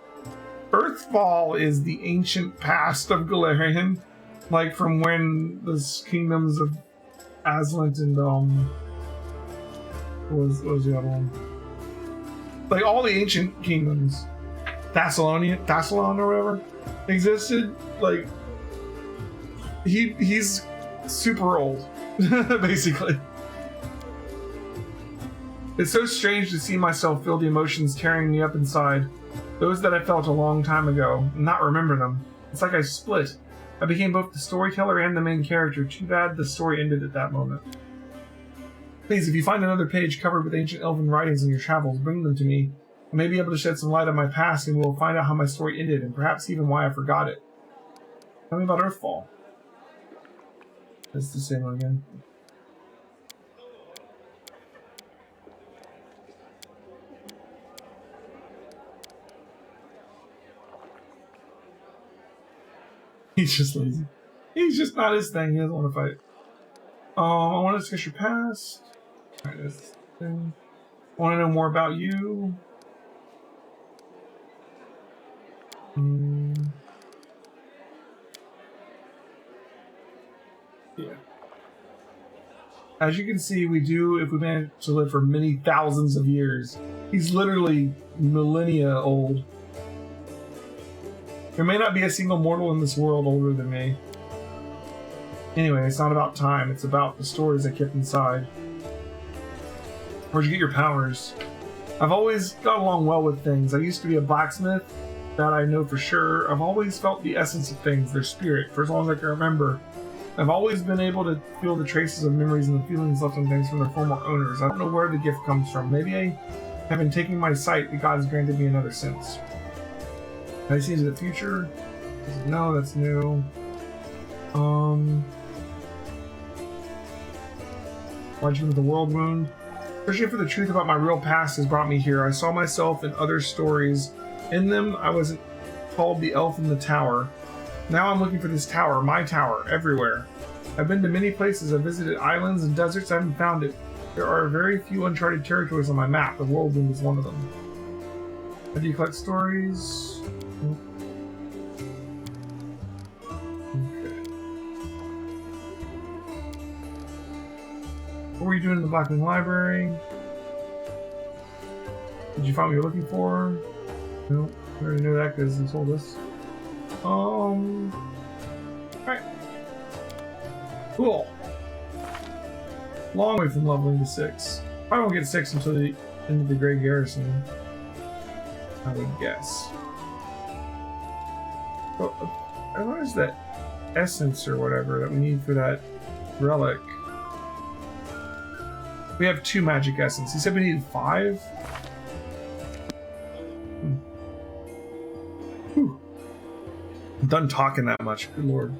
Earthfall is the ancient past of Galarian, like from when the kingdoms of Aslant and what was the other one? Like all the ancient kingdoms, Thassalon or whatever, existed. Like he's super old, basically. It's so strange to see myself feel the emotions tearing me up inside. Those that I felt a long time ago, and not remember them. It's like I split. I became both the storyteller and the main character. Too bad the story ended at that moment. Please, if you find another page covered with ancient elven writings in your travels, bring them to me. I may be able to shed some light on my past, and we'll find out how my story ended, and perhaps even why I forgot it. Tell me about Earthfall. It's the same one again. He's just lazy. He's just not his thing. He doesn't want to fight. I want to discuss your past. Alright, this thing. I want to know more about you. Yeah. As you can see, we do, if we manage to live for many thousands of years. He's literally millennia old. There may not be a single mortal in this world older than me. Anyway, it's not about time, it's about the stories I kept inside. Where'd you get your powers? I've always got along well with things. I used to be a blacksmith, that I know for sure. I've always felt the essence of things, their spirit, for as long as I can remember. I've always been able to feel the traces of memories and the feelings left on things from their former owners. I don't know where the gift comes from. Maybe I have been taking my sight that God has granted me another sense. Can I see into the future? No, that's new. Why'd you with the world wound? Searching for the truth about my real past has brought me here. I saw myself in other stories. In them, I was called the elf in the tower. Now I'm looking for this tower, my tower, everywhere. I've been to many places. I've visited islands and deserts. I haven't found it. There are very few uncharted territories on my map. The world wound is one of them. How do you collect stories? What were you doing in the Blackwing Library? Did you find what you're looking for? No, we already knew that because he told us. Alright. Cool. Long way from leveling to 6. I won't get 6 until the end of the Grey Garrison, I would guess. Well, what is that essence or whatever that we need for that relic? We have 2 magic essence. He said we needed 5? Whew. I'm done talking that much. Good lord.